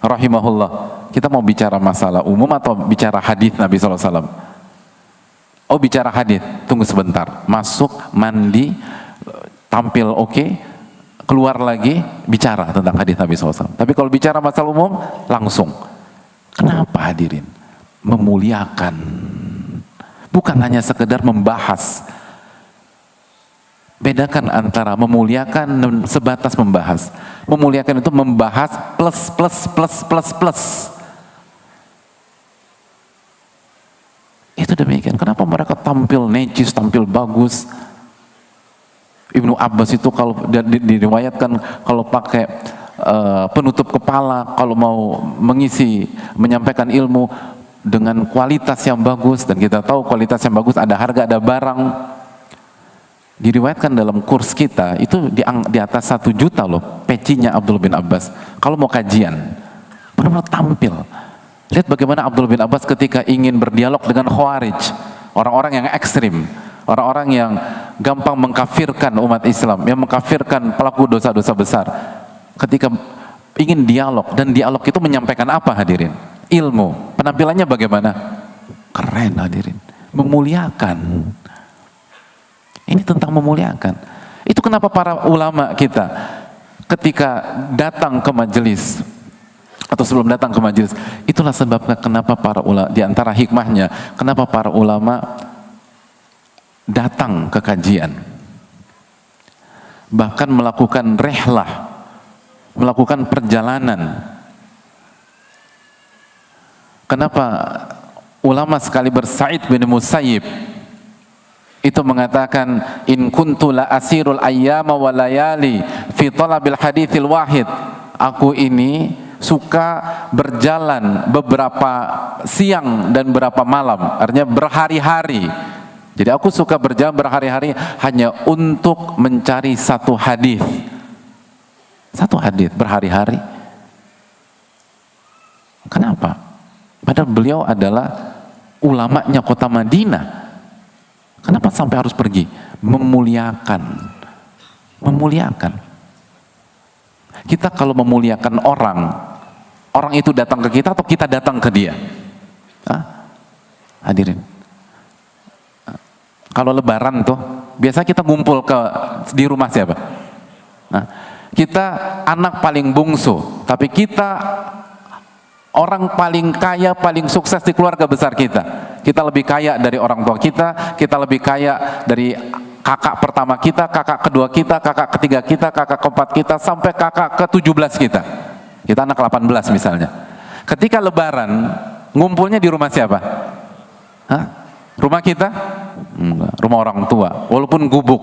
Speaker 2: rahimahullah, kita mau bicara masalah umum atau bicara hadis Nabi SAW? Oh, bicara hadis, tunggu sebentar. Masuk, mandi, tampil oke, keluar lagi, bicara tentang hadis Nabi SAW. Tapi kalau bicara masalah umum, langsung. Kenapa hadirin? Memuliakan. Bukan hanya sekedar membahas. Bedakan antara memuliakan dan sebatas membahas. Memuliakan itu membahas plus. Itu demikian. Kenapa mereka tampil necis, tampil bagus? Ibnu Abbas itu kalau diriwayatkan kalau pakai penutup kepala, kalau mau menyampaikan ilmu dengan kualitas yang bagus, dan kita tahu kualitas yang bagus ada harga, ada barang. Diriwayatkan dalam kurs kita itu di atas 1 juta loh pecinya Abdullah bin Abbas kalau mau kajian, benar-benar tampil. Lihat bagaimana Abdullah bin Abbas ketika ingin berdialog dengan Khawarij, orang-orang yang ekstrim, orang-orang yang gampang mengkafirkan umat Islam, yang mengkafirkan pelaku dosa-dosa besar. Ketika ingin dialog, dan dialog itu menyampaikan apa hadirin? Ilmu. Penampilannya bagaimana? Keren hadirin, memuliakan. Ini tentang memuliakan. Itu kenapa para ulama kita ketika datang ke majelis atau sebelum datang ke majelis, itulah sebabnya kenapa para ulama, di antara hikmahnya, kenapa para ulama datang ke kajian, bahkan melakukan rihlah, melakukan perjalanan. Kenapa ulama sekali Sa'id bin Musayyib itu mengatakan, in kuntu la asirul ayyama wa layali fi talabil haditsil wahid. Aku ini suka berjalan beberapa siang dan beberapa malam, artinya berhari-hari. Jadi aku suka berjalan berhari-hari hanya untuk mencari satu hadis. Satu hadis berhari-hari. Kenapa? Padahal beliau adalah ulamanya kota Madinah. Kenapa sampai harus pergi? Memuliakan. Memuliakan. Kita kalau memuliakan orang, orang itu datang ke kita atau kita datang ke dia? Hadirin. Kalau lebaran tuh, biasa kita ngumpul di rumah siapa? Kita anak paling bungsu, tapi kita orang paling kaya, paling sukses di keluarga besar kita. Kita lebih kaya dari orang tua kita lebih kaya dari kakak pertama kita, kakak kedua kita, kakak ketiga kita, kakak keempat kita, sampai kakak ke-17 kita. Kita anak 18 misalnya. Ketika lebaran, ngumpulnya di rumah siapa? Rumah kita? Enggak, rumah orang tua, walaupun gubuk.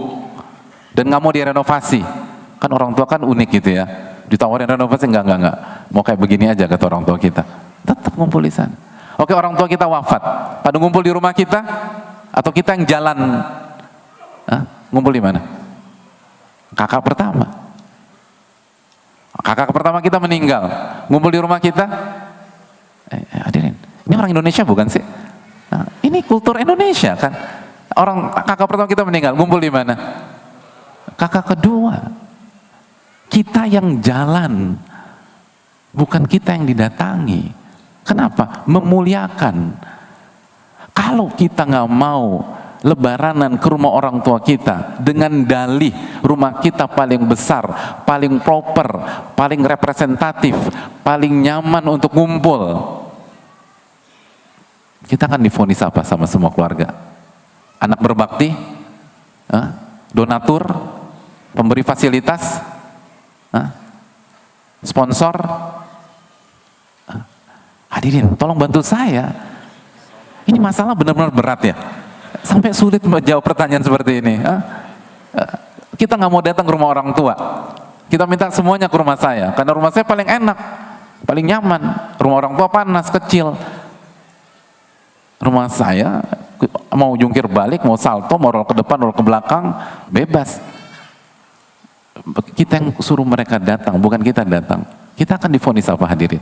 Speaker 2: Dan nggak mau direnovasi. Kan orang tua kan unik gitu ya. Ditawarin renovasi, enggak. Mau kayak begini aja kata orang tua kita. Tetap ngumpul di sana. Oke, orang tua kita wafat, pada ngumpul di rumah kita atau kita yang jalan? Ngumpul di mana? Kakak pertama. Kakak pertama kita meninggal, ngumpul di rumah kita. Hadirin, ini orang Indonesia bukan sih? Ini kultur Indonesia kan? Kakak pertama kita meninggal, ngumpul di mana? Kakak kedua. Kita yang jalan, bukan kita yang didatangi. Kenapa? Memuliakan. Kalau kita nggak mau lebaranan ke rumah orang tua kita dengan dalih rumah kita paling besar, paling proper, paling representatif, paling nyaman untuk ngumpul, kita akan divonis apa sama semua keluarga? Anak berbakti? Donatur? Pemberi fasilitas? Sponsor? Hadirin, tolong bantu saya. Ini masalah benar-benar berat ya. Sampai sulit menjawab pertanyaan seperti ini. Kita nggak mau datang ke rumah orang tua. Kita minta semuanya ke rumah saya. Karena rumah saya paling enak, paling nyaman. Rumah orang tua panas, kecil. Rumah saya mau jungkir balik, mau salto, mau roll ke depan, roll ke belakang, bebas. Kita yang suruh mereka datang, bukan kita datang. Kita akan divonis apa hadirin?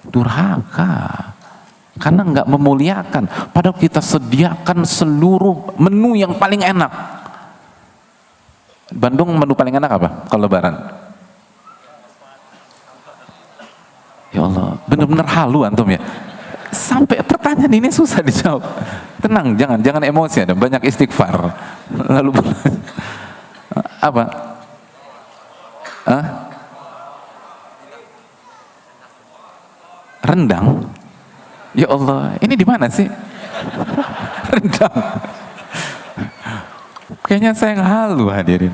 Speaker 2: Durhaka. Karena nggak memuliakan. Padahal kita sediakan seluruh menu yang paling enak. Bandung menu paling enak apa kalau lebaran? Ya Allah, benar-benar halu antum ya. Sampai pertanyaan ini susah dijawab. Tenang, jangan emosi, ada banyak istighfar. Lalu apa? Rendang. Ya Allah, ini di mana sih? Rendang. Kayaknya saya yang halu hadirin.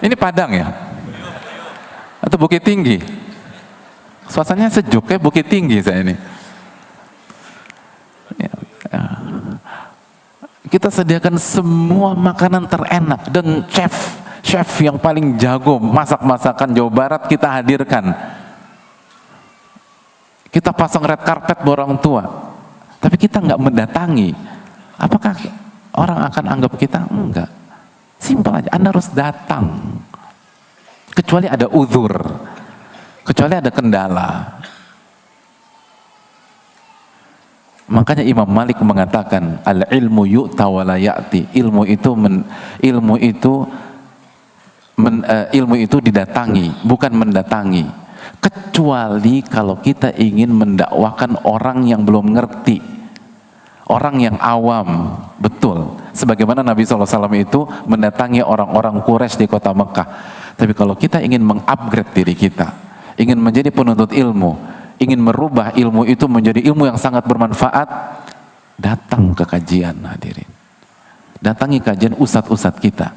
Speaker 2: Ini Padang ya? Atau Bukit Tinggi? Suasananya sejuk kayak Bukit Tinggi saya ini. Kita sediakan semua makanan terenak dan chef yang paling jago masak masakan Jawa Barat kita hadirkan. Kita pasang red carpet buat orang tua, tapi kita nggak mendatangi. Apakah orang akan anggap kita? Enggak. Simpel aja, Anda harus datang. Kecuali ada uzur, kecuali ada kendala. Makanya Imam Malik mengatakan, al ilmu yu'ta wa la ya'ti. Ilmu itu didatangi, bukan mendatangi. Kecuali kalau kita ingin mendakwakan orang yang belum ngerti, orang yang awam, betul. Sebagaimana Nabi SAW itu mendatangi orang-orang Quraisy di kota Mekah. Tapi kalau kita ingin mengupgrade diri kita, ingin menjadi penuntut ilmu, ingin merubah ilmu itu menjadi ilmu yang sangat bermanfaat, datang ke kajian hadirin. Datangi kajian ustadz-ustadz kita.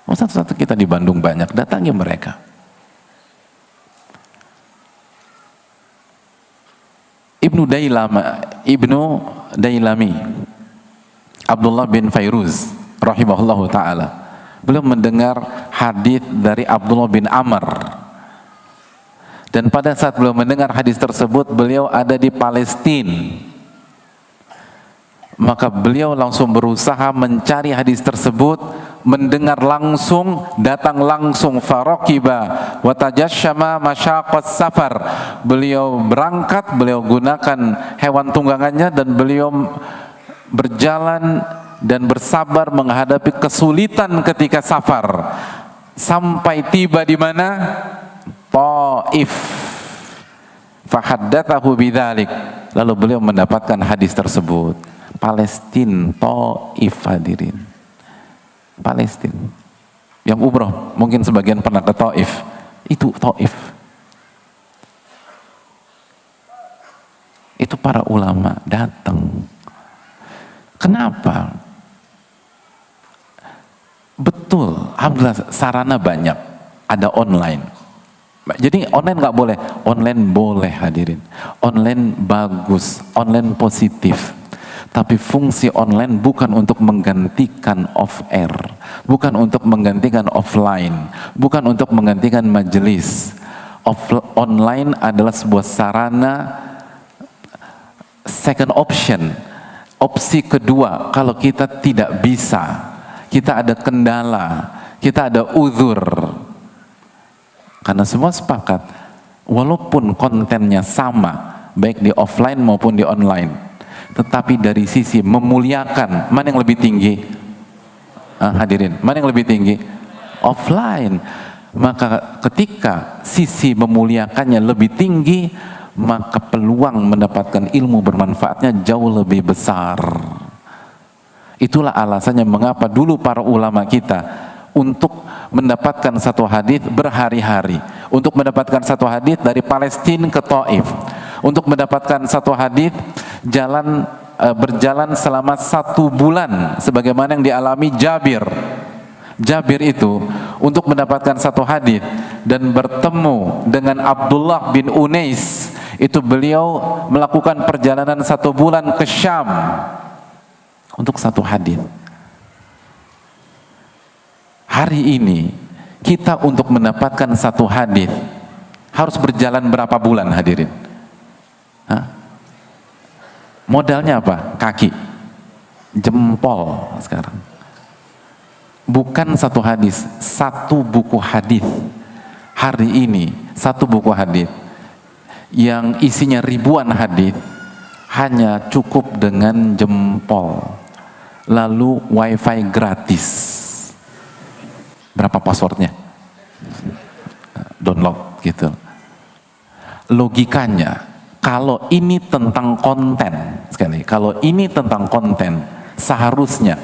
Speaker 2: Ustadz-ustadz kita di Bandung banyak, datangi mereka. Ibnu Dailami Abdullah bin Fairuz rahimahullahu ta'ala, beliau mendengar hadis dari Abdullah bin Amr, dan pada saat beliau mendengar hadis tersebut beliau ada di Palestina. Maka beliau langsung berusaha mencari hadis tersebut, mendengar langsung, datang langsung, faraqiba wa tajasyama masyaqas safar. Beliau berangkat, beliau gunakan hewan tunggangannya dan beliau berjalan dan bersabar menghadapi kesulitan ketika safar. Sampai tiba di mana? Taif. Fahaddatsahu bidzalik. Lalu beliau mendapatkan hadis tersebut. Palestina, Taif hadirin. Palestina. Yang umroh, mungkin sebagian pernah ke Taif. Itu Taif. Itu para ulama datang. Kenapa? Betul, alhamdulillah sarana banyak. Ada online. Jadi online nggak boleh, online boleh hadirin. Online bagus, online positif. Tapi fungsi online bukan untuk menggantikan off air, bukan untuk menggantikan offline, bukan untuk menggantikan majelis. Online adalah sebuah sarana second option, opsi kedua kalau kita tidak bisa, kita ada kendala, kita ada uzur. Karena semua sepakat, walaupun kontennya sama, baik di offline maupun di online, tetapi dari sisi memuliakan, mana yang lebih tinggi? Hadirin, mana yang lebih tinggi? offline. Maka ketika sisi memuliakannya lebih tinggi, maka peluang mendapatkan ilmu bermanfaatnya jauh lebih besar. Itulah alasannya mengapa dulu para ulama kita untuk mendapatkan satu hadis berhari-hari, untuk mendapatkan satu hadis dari Palestina ke Taif, untuk mendapatkan satu hadis berjalan selama 1 bulan sebagaimana yang dialami Jabir. Jabir itu untuk mendapatkan satu hadis dan bertemu dengan Abdullah bin Unais, itu beliau melakukan perjalanan 1 bulan ke Syam untuk satu hadis. Hari ini kita untuk mendapatkan satu hadis harus berjalan berapa bulan hadirin? Modalnya apa? Kaki, jempol sekarang. Bukan satu hadis, satu buku hadis. Hari ini satu buku hadis yang isinya ribuan hadis hanya cukup dengan jempol. Lalu wifi gratis. Berapa passwordnya? Download gitu. Logikanya, kalau ini tentang konten, sekali, kalau ini tentang konten, seharusnya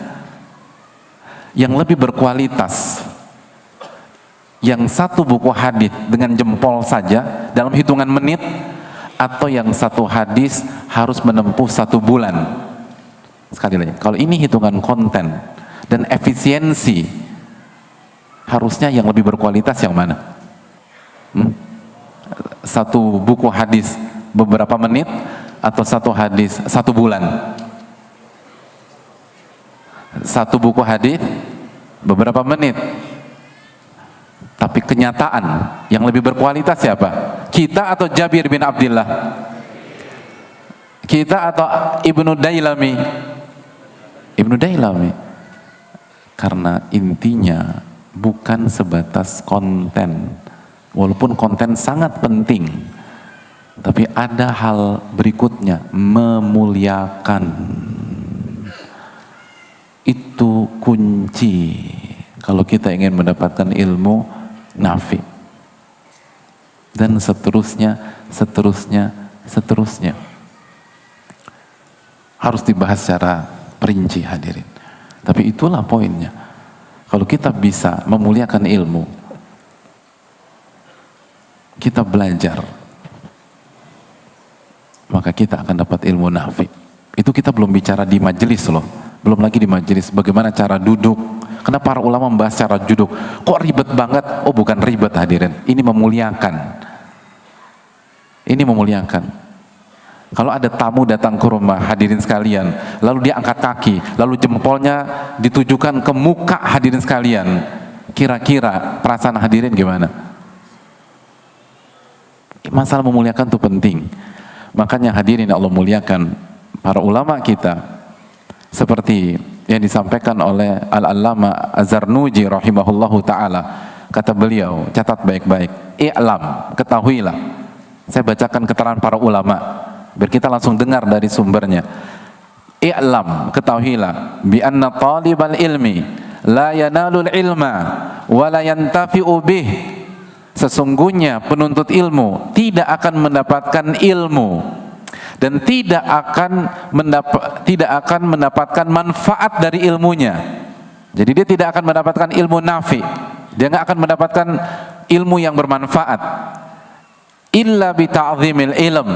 Speaker 2: yang lebih berkualitas, yang satu buku hadis dengan jempol saja dalam hitungan menit, atau yang satu hadis harus menempuh 1 bulan. Sekali lagi, kalau ini hitungan konten dan efisiensi, harusnya yang lebih berkualitas yang mana? Satu buku hadis beberapa menit atau satu hadis 1 bulan? Satu buku hadis beberapa menit. Tapi kenyataan yang lebih berkualitas siapa? Kita atau Jabir bin Abdullah? Kita atau Ibnu Dailami? Ibnu Dailami. Karena intinya bukan sebatas konten, walaupun konten sangat penting, tapi ada hal berikutnya, memuliakan. Itu kunci kalau kita ingin mendapatkan ilmu nafi. Dan seterusnya harus dibahas secara perinci hadirin. Tapi itulah poinnya. Kalau kita bisa memuliakan ilmu, kita belajar, maka kita akan dapat ilmu nafi. Itu kita belum bicara di majelis loh. Belum lagi di majelis bagaimana cara duduk. Kenapa para ulama membahas cara duduk? Kok ribet banget? Oh, bukan ribet hadirin. Ini memuliakan. Ini memuliakan. Kalau ada tamu datang ke rumah hadirin sekalian, lalu dia angkat kaki, lalu jempolnya ditujukan ke muka hadirin sekalian, kira-kira perasaan hadirin gimana? Masalah memuliakan itu penting. Makanya hadirin Allah muliakan, para ulama kita seperti yang disampaikan oleh Al-Allama Az-Zarnuji rahimahullahu ta'ala, kata beliau, catat baik-baik, i'lam, ketahuilah. Saya bacakan keterangan para ulama biar kita langsung dengar dari sumbernya. I'lam, ketahuilah, bi anna talibal ilmi la yanalul ilma wa la yantafi'u bih. Sesungguhnya penuntut ilmu tidak akan mendapatkan ilmu dan tidak akan mendapatkan manfaat dari ilmunya. Jadi dia tidak akan mendapatkan ilmu nafi, dia nggak akan mendapatkan ilmu yang bermanfaat. Illa bi ta'zimil ilm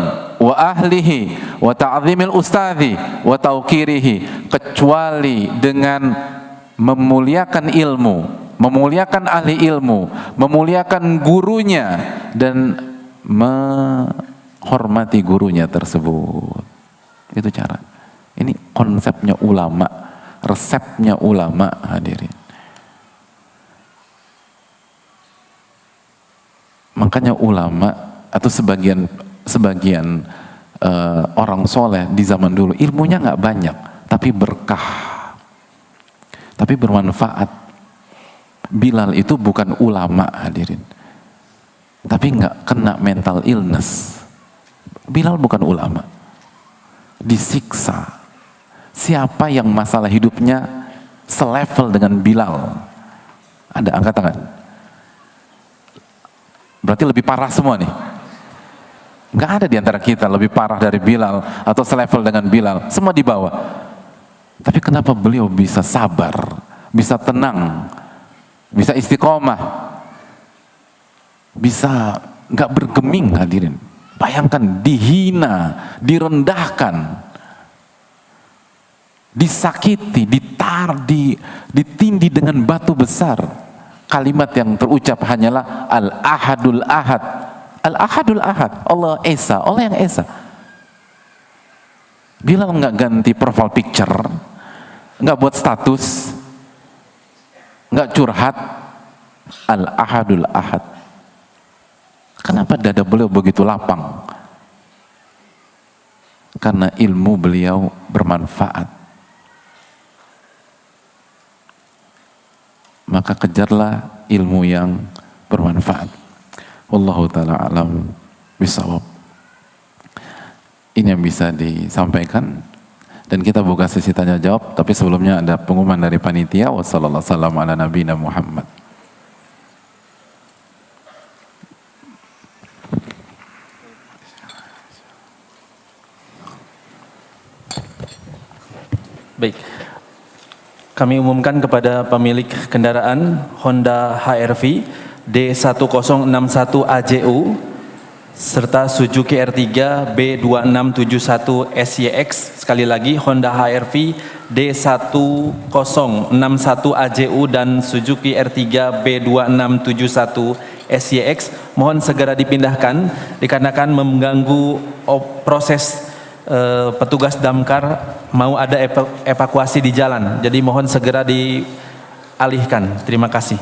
Speaker 2: wa ahlihi wa ta'zimil ustadhi wa tauqirihi, kecuali dengan memuliakan ilmu, memuliakan ahli ilmu, memuliakan gurunya, dan hormati gurunya tersebut. Itu cara. Ini konsepnya ulama, resepnya ulama hadirin. Makanya ulama atau sebagian orang soleh di zaman dulu ilmunya nggak banyak, tapi berkah, tapi bermanfaat. Bilal itu bukan ulama hadirin, tapi nggak kena mental illness. Bilal bukan ulama, disiksa. Siapa yang masalah hidupnya selevel dengan Bilal? Ada, angkat tangan. Berarti lebih parah semua nih. Nggak ada di antara kita lebih parah dari Bilal atau selevel dengan Bilal, semua di bawah. Tapi kenapa beliau bisa sabar, bisa tenang, bisa istiqomah, bisa nggak bergeming? Hadirin, bayangkan dihina, direndahkan, disakiti, ditindih dengan batu besar. Kalimat yang terucap hanyalah Al-Ahadul Ahad. Al-Ahadul Ahad, Allah Esa, Allah yang Esa. Bilal nggak ganti profile picture, nggak buat status, nggak curhat. Al-Ahadul Ahad. Kenapa dada beliau begitu lapang? Karena ilmu beliau bermanfaat. Maka kejarlah ilmu yang bermanfaat. Wallahu ta'ala alam bisawab. Ini yang bisa disampaikan, dan kita buka sesi tanya jawab. Tapi sebelumnya ada pengumuman dari panitia. Wassalamualaikum ala nabiyina Muhammad.
Speaker 3: Baik, kami umumkan kepada pemilik kendaraan Honda HR-V D1061AJU serta Suzuki R3 B2671 SYX. Sekali lagi, Honda HR-V D1061AJU dan Suzuki R3 B2671 SYX mohon segera dipindahkan dikarenakan mengganggu proses petugas damkar mau ada evakuasi di jalan. Jadi mohon segera dialihkan. Terima kasih.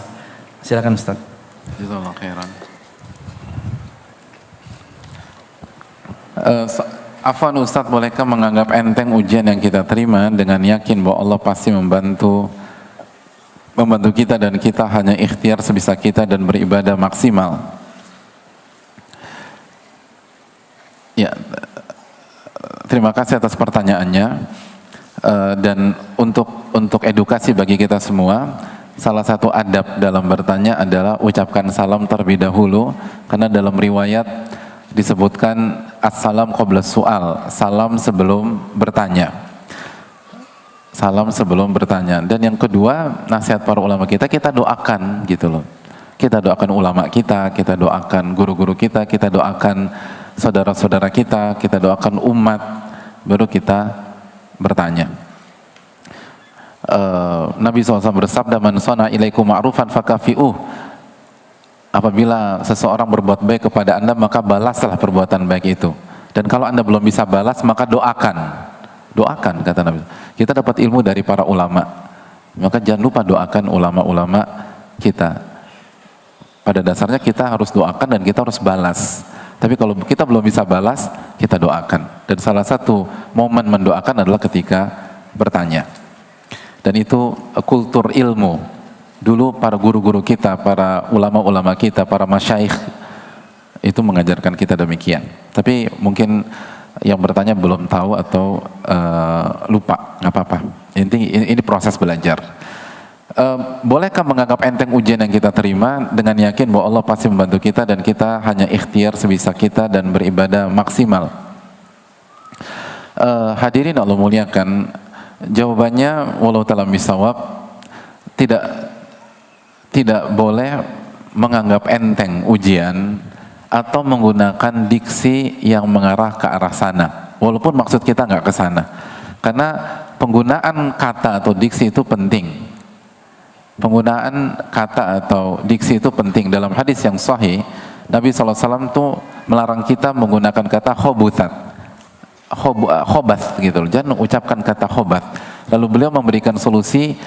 Speaker 3: Silakan Ustaz.
Speaker 2: Jazakallahu khairan. Afwan Ustaz, bolehkah menganggap enteng ujian yang kita terima dengan yakin bahwa Allah pasti membantu kita dan kita hanya ikhtiar sebisa kita dan beribadah maksimal? Ya, terima kasih atas pertanyaannya. Dan untuk edukasi bagi kita semua, salah satu adab dalam bertanya adalah ucapkan salam terlebih dahulu, karena dalam riwayat disebutkan assalam qabla su'al, salam sebelum bertanya. Salam sebelum bertanya. Dan yang kedua, nasihat para ulama kita doakan gitu loh. Kita doakan ulama kita doakan guru-guru kita doakan saudara-saudara kita doakan umat, baru kita bertanya. Nabi SAW bersabda, man sana ilaikum ma'rufan fakafi'uh. Apabila seseorang berbuat baik kepada anda, maka balaslah perbuatan baik itu. Dan kalau anda belum bisa balas, maka doakan, kata Nabi. Kita dapat ilmu dari para ulama, maka jangan lupa doakan ulama-ulama kita. Pada dasarnya kita harus doakan dan kita harus balas. Tapi kalau kita belum bisa balas, kita doakan. Dan salah satu momen mendoakan adalah ketika bertanya. Dan itu kultur ilmu. Dulu para guru-guru kita, para ulama-ulama kita, para masyaikh itu mengajarkan kita demikian. Tapi mungkin yang bertanya belum tahu atau lupa, nggak apa-apa. Ini proses belajar. Bolehkah menganggap enteng ujian yang kita terima dengan yakin bahwa Allah pasti membantu kita dan kita hanya ikhtiar sebisa kita dan beribadah maksimal? Hadirin Allah muliakan, jawabannya walau ta'ala bisawab, tidak boleh menganggap enteng ujian atau menggunakan diksi yang mengarah ke arah sana, walaupun maksud kita nggak ke sana. Karena penggunaan kata atau diksi itu penting. Penggunaan kata atau diksi itu penting. Dalam hadis yang sahih, Nabi SAW tuh melarang kita menggunakan kata khobath gitu loh. Jangan ucapkan kata khobath. Lalu beliau memberikan solusi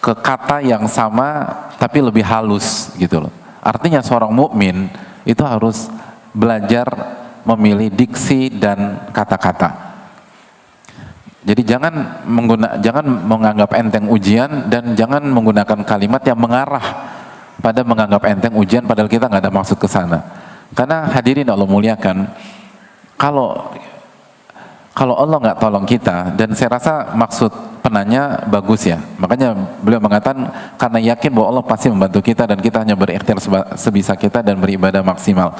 Speaker 2: ke kata yang sama tapi lebih halus gitu loh. Artinya seorang mukmin itu harus belajar memilih diksi dan kata-kata. Jadi jangan menganggap enteng ujian dan jangan menggunakan kalimat yang mengarah pada menganggap enteng ujian padahal kita nggak ada maksud ke sana. Karena hadirin Allah muliakan, kalau kalau Allah nggak tolong kita, dan saya rasa maksud penanya bagus ya, makanya beliau mengatakan karena yakin bahwa Allah pasti membantu kita dan kita hanya berikhtiar sebisa kita dan beribadah maksimal.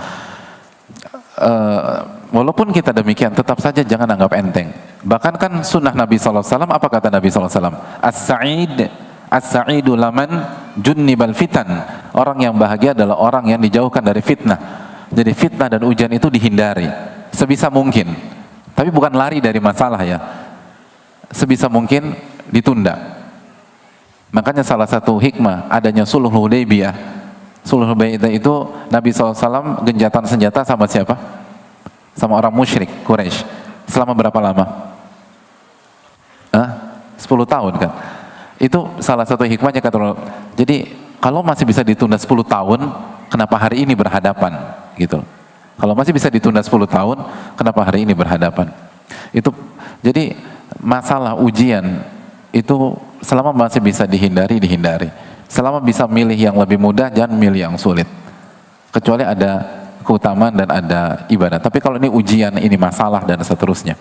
Speaker 2: Walaupun kita demikian, tetap saja jangan anggap enteng. Bahkan kan sunnah Nabi SAW, apa kata Nabi SAW? As-sa'idu laman junnibal fitan. Orang yang bahagia adalah orang yang dijauhkan dari fitnah. Jadi fitnah dan ujian itu dihindari sebisa mungkin. Tapi bukan lari dari masalah ya. Sebisa mungkin ditunda. Makanya salah satu hikmah adanya Sulhul Hudaybiyah. Sulhul Hudaybiyah itu Nabi SAW genjatan senjata sama siapa? Sama orang musyrik Quraisy. Selama berapa lama? 10 tahun kan? Itu salah satu hikmahnya kata Allah. Jadi kalau masih bisa ditunda 10 tahun, kenapa hari ini berhadapan? Gitu. Kalau masih bisa ditunda 10 tahun, kenapa hari ini berhadapan? Itu jadi masalah ujian itu selama masih bisa dihindari. Selama bisa milih yang lebih mudah, jangan milih yang sulit. Kecuali ada keutamaan dan ada ibadah. Tapi kalau ini ujian, ini masalah dan seterusnya.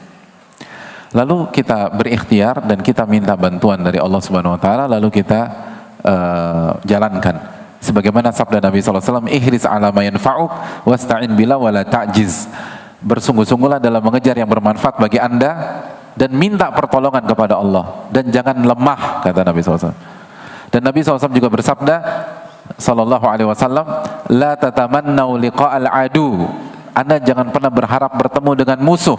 Speaker 2: Lalu kita berikhtiar dan kita minta bantuan dari Allah Subhanahu wa taala, lalu kita jalankan. Sebagaimana sabda Nabi SAW, ihris ala ma yanfa'uk wasta'in bila wala ta'jiz. Bersungguh-sungguhlah dalam mengejar yang bermanfaat bagi Anda dan minta pertolongan kepada Allah dan jangan lemah, kata Nabi SAW. Dan Nabi SAW juga bersabda sallallahu alaihi wasallam, la tatamannau liqa'al adu. Anda jangan pernah berharap bertemu dengan musuh.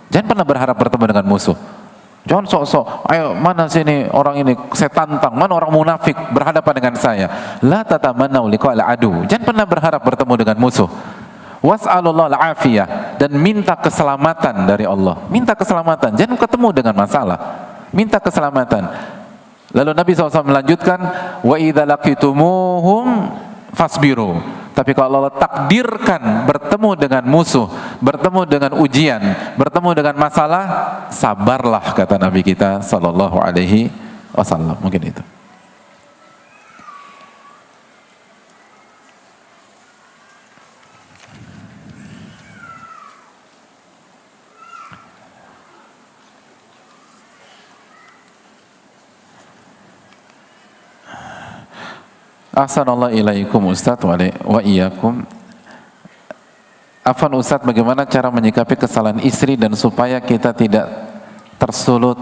Speaker 2: Jangan pernah berharap bertemu dengan musuh. Jangan sok-sok, ayo mana sini orang ini saya tantang, mana orang munafik berhadapan dengan saya. La tatamannau liqa'al adu. Jangan pernah berharap bertemu dengan musuh. Was'alullah al-afiyah, dan minta keselamatan dari Allah. Minta keselamatan, jangan ketemu dengan masalah. Minta keselamatan. Lalu Nabi SAW melanjutkan, wa idza laqitumuhum fasbiru. Tapi kalau Allah takdirkan bertemu dengan musuh, bertemu dengan ujian, bertemu dengan masalah, sabarlah, kata Nabi kita sallallahu alaihi wasallam. Mungkin itu. Ahsanallahu ilaikum Ustadz wa iyyakum. Afwan Ustadz, bagaimana cara menyikapi kesalahan istri dan supaya kita tidak tersulut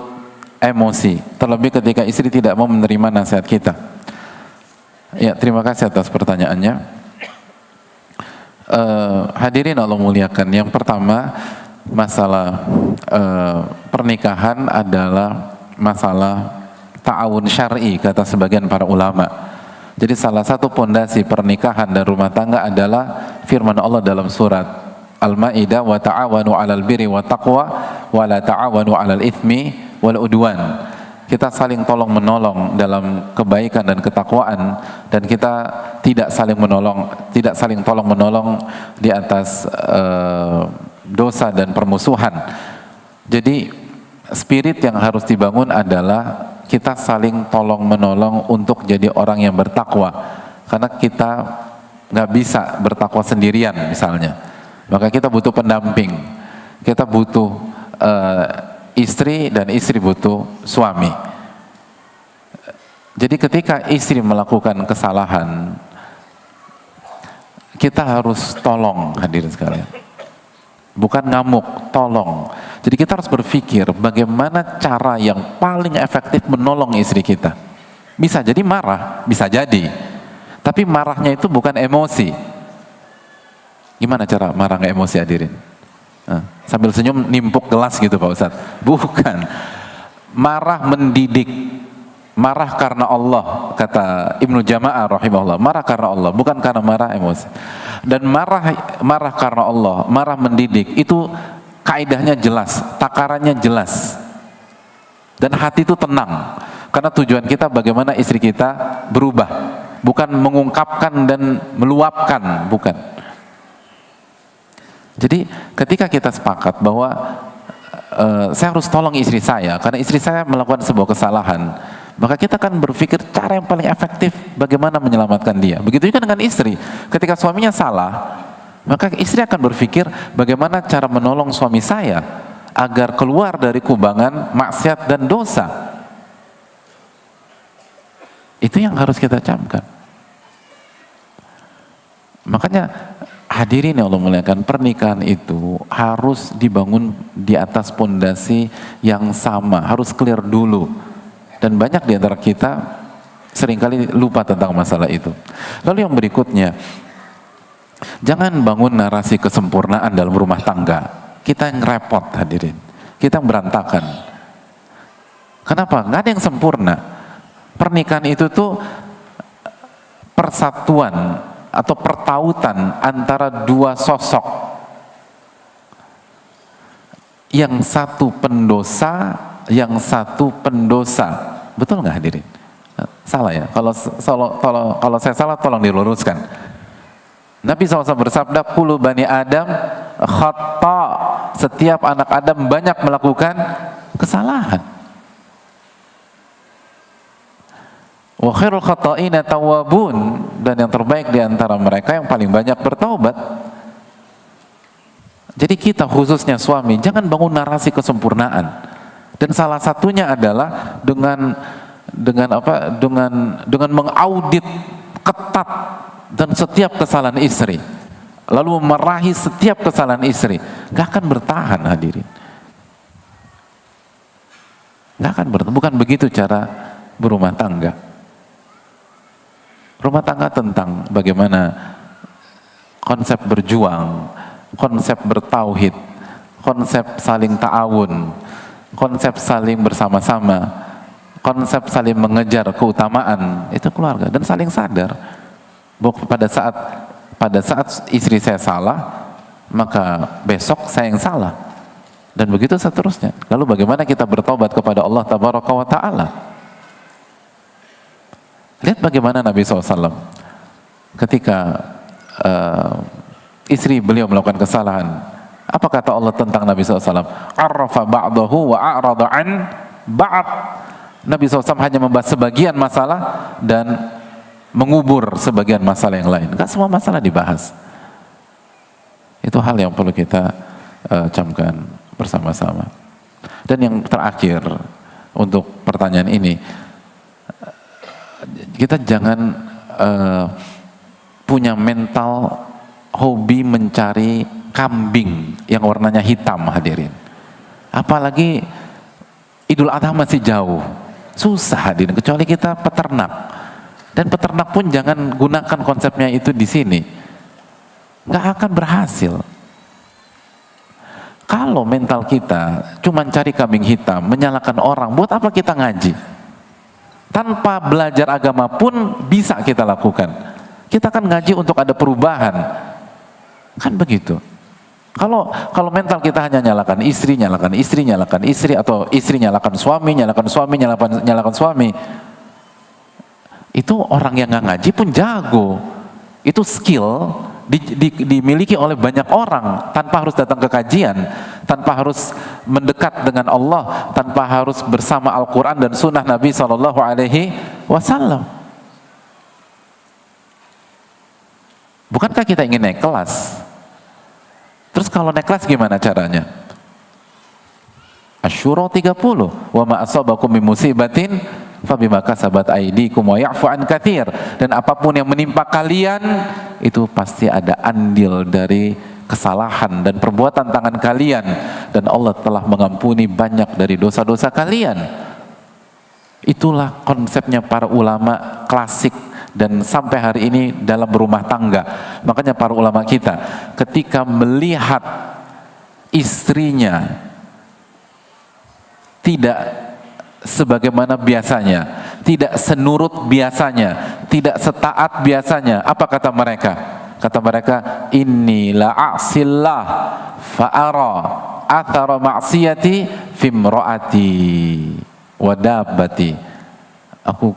Speaker 2: emosi, terlebih ketika istri tidak mau menerima nasihat kita? Ya, terima kasih atas pertanyaannya. Hadirin Allah muliakan, yang pertama masalah pernikahan adalah masalah ta'awun syar'i, kata sebagian para ulama. Jadi salah satu pondasi pernikahan dan rumah tangga adalah firman Allah dalam surat Al-Maidah, wa ta'awanu 'alal birri wa taqwa wa la ta'awanu 'alal itsmi wal udwan. Kita saling tolong menolong dalam kebaikan dan ketakwaan, dan kita tidak saling tolong menolong di atas dosa dan permusuhan. Jadi spirit yang harus dibangun adalah kita saling tolong menolong untuk jadi orang yang bertakwa, karena kita nggak bisa bertakwa sendirian misalnya, maka kita butuh pendamping, kita butuh istri dan istri butuh suami. Jadi ketika istri melakukan kesalahan, kita harus tolong, hadirin sekalian. Bukan ngamuk, tolong. Jadi kita harus berpikir bagaimana cara yang paling efektif menolong istri kita. Bisa jadi marah, bisa jadi. Tapi marahnya itu bukan emosi. Gimana cara marah nggak emosi, hadirin? Sambil senyum nimpuk gelas gitu Pak Ustadz. Bukan. Marah mendidik. Marah karena Allah, kata Ibnu Jama'ah rahimahullah. Marah karena Allah, bukan karena marah emosi. Dan marah karena Allah, marah mendidik, itu kaidahnya jelas, takarannya jelas. Dan hati itu tenang. Karena tujuan kita bagaimana istri kita berubah, bukan mengungkapkan dan meluapkan, bukan. Jadi ketika kita sepakat bahwa saya harus tolong istri saya karena istri saya melakukan sebuah kesalahan, maka kita akan berpikir cara yang paling efektif bagaimana menyelamatkan dia. Begitu juga dengan istri. Ketika suaminya salah, maka istri akan berpikir bagaimana cara menolong suami saya agar keluar dari kubangan maksiat dan dosa. Itu yang harus kita camkan. Makanya hadirin yang Allah muliakan, pernikahan itu harus dibangun di atas pondasi yang sama, harus clear dulu. Dan banyak di antara kita seringkali lupa tentang masalah itu. Lalu yang berikutnya, jangan bangun narasi kesempurnaan dalam rumah tangga. Kita yang repot hadirin, kita yang berantakan. Kenapa? Nggak ada yang sempurna. Pernikahan itu tuh persatuan atau pertautan antara dua sosok. Yang satu pendosa, yang satu pendosa. Betul nggak hadirin? Salah ya? Kalau saya salah tolong diluruskan. Nabi SAW bersabda, kullu bani Adam khata, setiap anak Adam banyak melakukan kesalahan. Wa khairul khata'ina tawwabun, dan yang terbaik di antara mereka yang paling banyak bertaubat. Jadi kita khususnya suami jangan bangun narasi kesempurnaan. Dan salah satunya adalah dengan mengaudit ketat dan setiap kesalahan istri, lalu memarahi setiap kesalahan istri. Gak akan bertahan hadirin, gak akan bertahan. Bukan begitu cara berumah tangga. Rumah tangga tentang bagaimana konsep berjuang, konsep bertauhid, konsep saling ta'awun, konsep saling bersama-sama, konsep saling mengejar keutamaan. Itu keluarga, dan saling sadar bahwa pada saat istri saya salah, maka besok saya yang salah, dan begitu seterusnya. Lalu bagaimana kita bertobat kepada Allah Tabaraka wa Ta'ala? Lihat bagaimana Nabi SAW ketika istri beliau melakukan kesalahan. Apa kata Allah tentang Nabi SAW? Arrafa ba'dahu wa a'rada an ba'd. Nabi SAW hanya membahas sebagian masalah dan mengubur sebagian masalah yang lain. Gak semua masalah dibahas. Itu hal yang perlu kita camkan bersama-sama. Dan yang terakhir untuk pertanyaan ini, kita jangan punya mental hobi mencari kambing yang warnanya hitam hadirin. Apalagi Idul Adha masih jauh, susah hadirin, kecuali kita peternak. Dan peternak pun jangan gunakan konsepnya itu di sini, nggak akan berhasil. Kalau mental kita cuma cari kambing hitam, menyalahkan orang, buat apa kita ngaji? Tanpa belajar agama pun bisa kita lakukan. Kita kan ngaji untuk ada perubahan, kan begitu. Kalau mental kita hanya nyalakan istri, atau istri nyalakan suami, nyalakan suami, itu orang yang nggak ngaji pun jago. Itu skill dimiliki oleh banyak orang tanpa harus datang ke kajian, tanpa harus mendekat dengan Allah, tanpa harus bersama Al-Quran dan Sunnah Nabi SAW. Bukankah kita ingin naik kelas? Terus kalau naik kelas gimana caranya? Asy-Syura 30, wa ma asabakum min musibatin fabima kasabat aydikum wa ya'fu an katsir. Dan apapun yang menimpa kalian itu pasti ada andil dari kesalahan dan perbuatan tangan kalian, dan Allah telah mengampuni banyak dari dosa-dosa kalian. Itulah konsepnya para ulama klasik dan sampai hari ini dalam berumah tangga. Makanya para ulama kita ketika melihat istrinya tidak sebagaimana biasanya, tidak senurut biasanya, tidak setaat biasanya, apa kata mereka? Kata mereka, inni la a'sillah fa'ara athara ma'siyati fimro'ati wa dabbati. Aku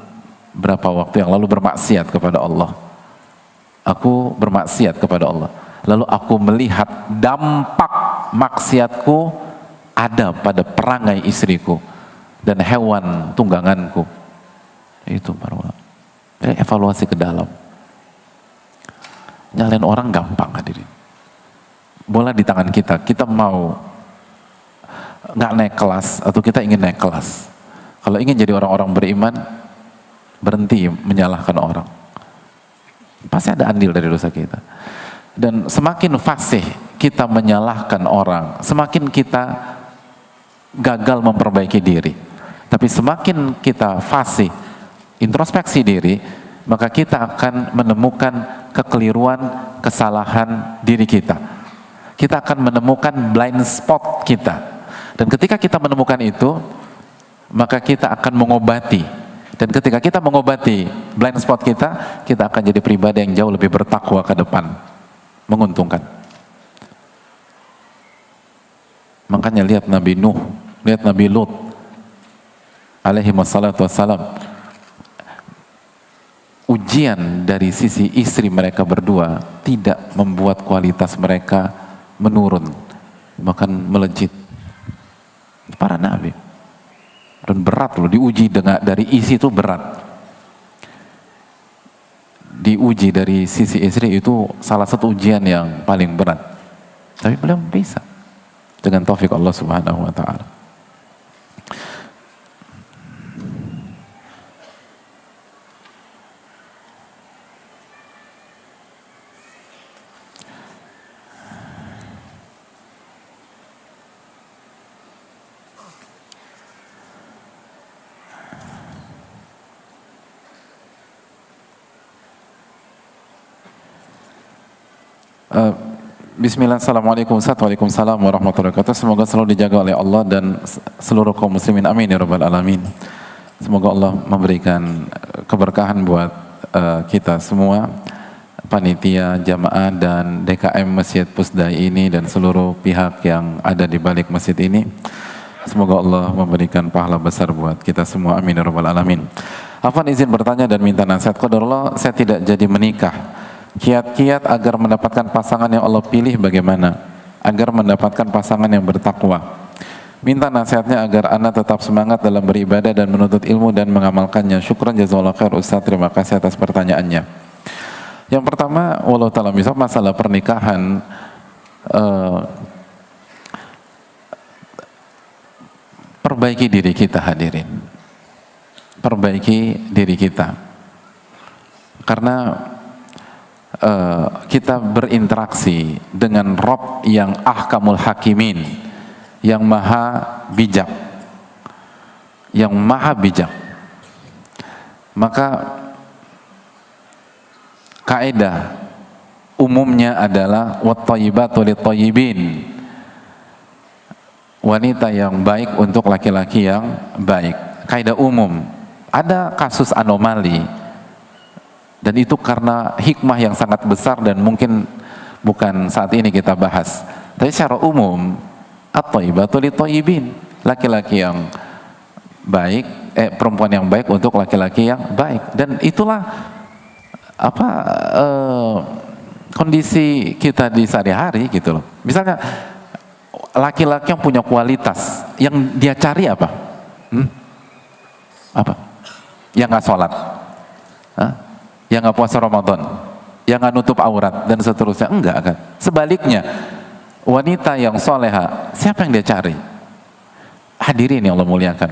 Speaker 2: berapa waktu yang lalu bermaksiat kepada Allah. Aku bermaksiat kepada Allah. Lalu aku melihat dampak maksiatku ada pada perangai istriku dan hewan tungganganku. Itu baru evaluasi ke dalam. Nyalain orang gampang hadirin. Bola di tangan kita. Kita mau nggak naik kelas atau kita ingin naik kelas. Kalau ingin jadi orang-orang beriman, berhenti menyalahkan orang. Pasti ada andil dari dosa kita. Dan semakin fasih kita menyalahkan orang, semakin kita gagal memperbaiki diri. Tapi semakin kita fasih introspeksi diri, maka kita akan menemukan kekeliruan, kesalahan diri kita. Kita akan menemukan blind spot kita. Dan ketika kita menemukan itu, maka kita akan mengobati. Dan ketika kita mengobati blind spot kita, kita akan jadi pribadi yang jauh lebih bertakwa ke depan. Menguntungkan. Makanya lihat Nabi Nuh, lihat Nabi Lut alaihi wassalatu wassalam. Ujian dari sisi istri mereka berdua tidak membuat kualitas mereka menurun, bahkan melejit. Para nabi. Dan berat loh, diuji dari isi itu berat. Diuji dari sisi istri itu salah satu ujian yang paling berat. Tapi beliau bisa dengan taufik Allah Subhanahu wa taala. Bismillah, assalamualaikum Waalaikumsalam warahmatullahi wabarakatuh. Semoga selalu dijaga oleh Allah dan seluruh kaum muslimin, amin ya rabbal alamin. Semoga Allah memberikan keberkahan buat kita semua, panitia, jamaah dan DKM Masjid Pusdai ini dan seluruh pihak yang ada di balik masjid ini. Semoga Allah memberikan pahala besar buat kita semua, amin ya rabbal alamin. Afwan izin bertanya dan minta nasihat. Qadarullah, saya tidak jadi menikah. Kiat-kiat agar mendapatkan pasangan yang Allah pilih bagaimana? Agar mendapatkan pasangan yang bertakwa. Minta nasihatnya agar Anda tetap semangat dalam beribadah dan menuntut ilmu dan mengamalkannya. Syukran jazakallahu khair Ustaz, terima kasih atas pertanyaannya. Yang pertama, wallahu ta'ala misal masalah pernikahan, perbaiki diri kita hadirin. Perbaiki diri kita. Karena kita berinteraksi dengan Rabb yang ahkamul hakimin, yang maha bijak, maka kaidah umumnya adalah wat-thayyibatu lit-thayyibin, wanita yang baik untuk laki-laki yang baik. Kaidah umum. Ada kasus anomali, dan itu karena hikmah yang sangat besar dan mungkin bukan saat ini kita bahas. Tapi secara umum, at-thayyibatu lit-thayyibin, laki-laki yang baik, perempuan yang baik untuk laki-laki yang baik. Dan itulah kondisi kita di sehari-hari gitu loh. Misalnya laki-laki yang punya kualitas, yang dia cari apa? Apa? Yang nggak sholat, yang nggak puasa Ramadan, yang nggak nutup aurat dan seterusnya, enggak kan? Sebaliknya, wanita yang soleha, siapa yang dia cari? Hadirin yang Allah muliakan.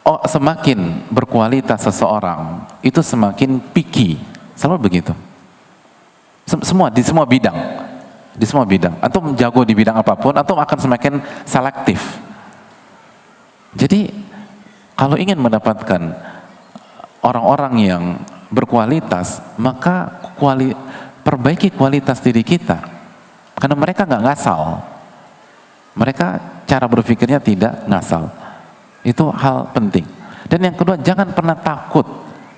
Speaker 2: Oh, semakin berkualitas seseorang, itu semakin picky, selalu begitu. Di semua bidang. Antum jago di bidang apapun, antum akan semakin selektif. Jadi, kalau ingin mendapatkan orang-orang yang berkualitas, maka perbaiki kualitas diri kita, karena mereka nggak ngasal, mereka cara berpikirnya tidak ngasal. Itu hal penting. Dan yang kedua, jangan pernah takut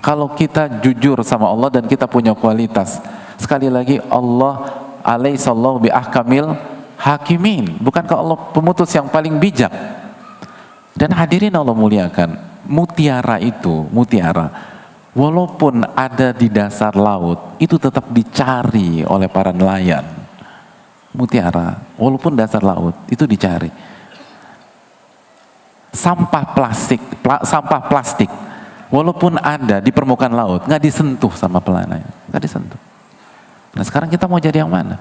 Speaker 2: kalau kita jujur sama Allah dan kita punya kualitas. Sekali lagi, Allah alaihissallahu bi ahkamil hakimin, bukankah Allah pemutus yang paling bijak? Dan hadirin Allah muliakan, mutiara itu, walaupun ada di dasar laut, itu tetap dicari oleh para nelayan. Mutiara, walaupun dasar laut, itu dicari. Sampah plastik, walaupun ada di permukaan laut, nggak disentuh sama nelayan, nggak disentuh. Nah sekarang kita mau jadi yang mana?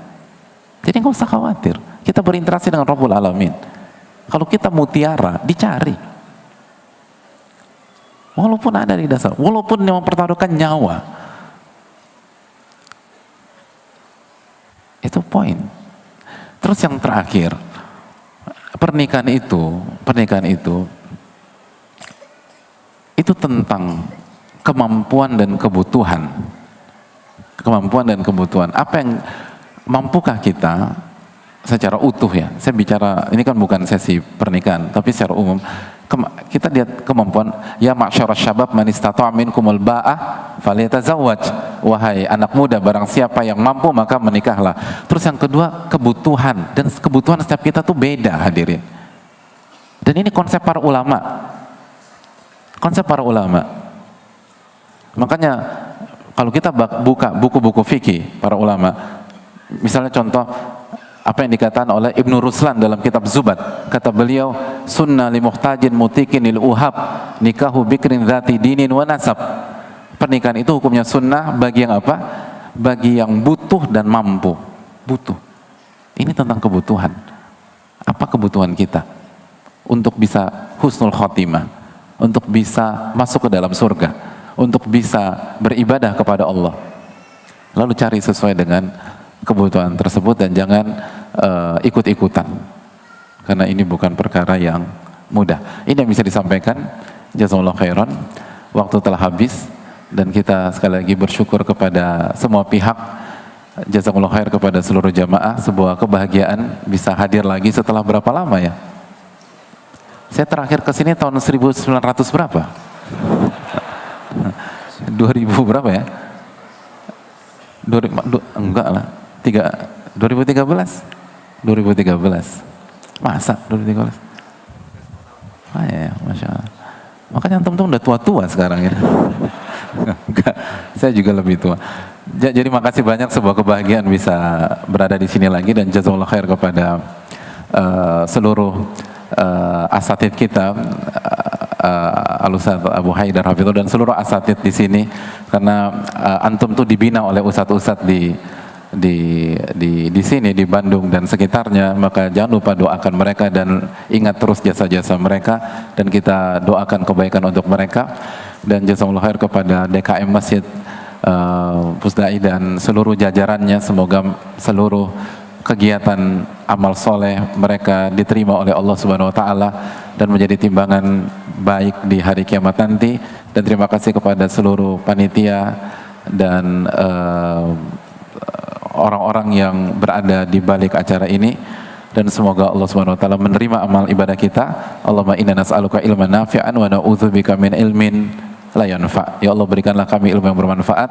Speaker 2: Jadi nggak usah khawatir, kita berinteraksi dengan Rabbul Alamin. Kalau kita mutiara, dicari. Walaupun ada di dasar, walaupun yang mempertaruhkan nyawa. Itu poin. Terus yang terakhir, pernikahan itu tentang kemampuan dan kebutuhan. Kemampuan dan kebutuhan. Apa yang mampukah kita secara utuh ya? Saya bicara, ini kan bukan sesi pernikahan, tapi secara umum kita lihat kemampuan. Ya ma'syarasy syabab man istata'a minkumul ba'ah falyatazawwaj. Wahai anak muda, barang siapa yang mampu maka menikahlah. Terus yang kedua, kebutuhan. Dan kebutuhan setiap kita tuh beda, hadirin. Dan ini konsep para ulama. Konsep para ulama. Makanya kalau kita buka buku-buku fikih para ulama, misalnya contoh apa yang dikatakan oleh Ibnu Ruslan dalam kitab Zubat, kata beliau, sunnah li muhtajin mutikin lil uhab nikahu bikrin dzati dinin wa nasab. Pernikahan itu hukumnya sunnah bagi yang apa? Bagi yang butuh dan mampu. Butuh. Ini tentang kebutuhan. Apa kebutuhan kita untuk bisa husnul khotimah, untuk bisa masuk ke dalam surga, untuk bisa beribadah kepada Allah. Lalu cari sesuai dengan kebutuhan tersebut dan jangan ikut-ikutan, karena ini bukan perkara yang mudah. Ini yang bisa disampaikan. Jazakallahu khairan. Waktu telah habis dan kita sekali lagi bersyukur kepada semua pihak. Jazakallahu khair kepada seluruh jamaah. Sebuah kebahagiaan bisa hadir lagi setelah berapa lama ya? Saya terakhir ke sini tahun 1900 berapa? 2000 berapa ya? Enggak lah. 2013. Masa 2013? Ah ya, Masya Allah. Makanya antum tuh udah tua-tua sekarang ya. Enggak, saya juga lebih tua. Jadi makasih banyak, sebuah kebahagiaan bisa berada di sini lagi, dan jazakallahu khair kepada seluruh asatid kita, Al-Ustadz Abu Haidar Hafidhullah dan seluruh asatid di sini, karena antum tuh dibina oleh ustadz-ustadz di sini di Bandung dan sekitarnya. Maka jangan lupa doakan mereka dan ingat terus jasa-jasa mereka, dan kita doakan kebaikan untuk mereka. Dan jazakallahu khair kepada DKM Masjid Pusdai dan seluruh jajarannya. Semoga seluruh kegiatan amal soleh mereka diterima oleh Allah Subhanahu Wa Taala dan menjadi timbangan baik di hari kiamat nanti. Dan terima kasih kepada seluruh panitia dan orang-orang yang berada di balik acara ini, dan semoga Allah Subhanahu wa taala menerima amal ibadah kita. Allahumma inna nas'aluka ilman nafi'an wa na'udzubika min ilmin la yanfa'. Ya Allah, berikanlah kami ilmu yang bermanfaat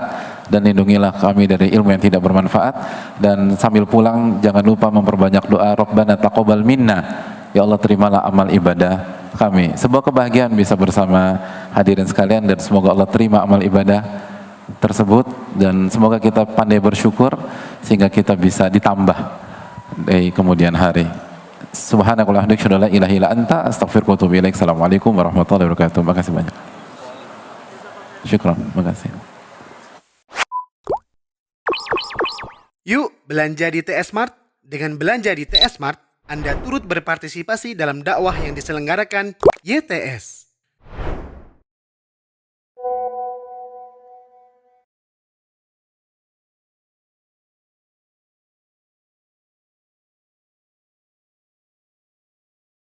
Speaker 2: dan lindungilah kami dari ilmu yang tidak bermanfaat. Dan sambil pulang jangan lupa memperbanyak doa, Rabbana taqabbal minna. Ya Allah, terimalah amal ibadah kami. Sebuah kebahagiaan bisa bersama hadirin sekalian, dan semoga Allah terima amal ibadah tersebut, dan semoga kita pandai bersyukur sehingga kita bisa ditambah di kemudian hari. Subhanakallahumma wa bihamdika, la ilaha illa anta, astaghfiruka wa atubu ilaik. Assalamualaikum warahmatullahi wabarakatuh. Terima kasih banyak. Syukran. Terima kasih.
Speaker 4: Yuk belanja di TS Mart. Dengan belanja di TS Mart, Anda turut berpartisipasi dalam dakwah yang diselenggarakan YTS.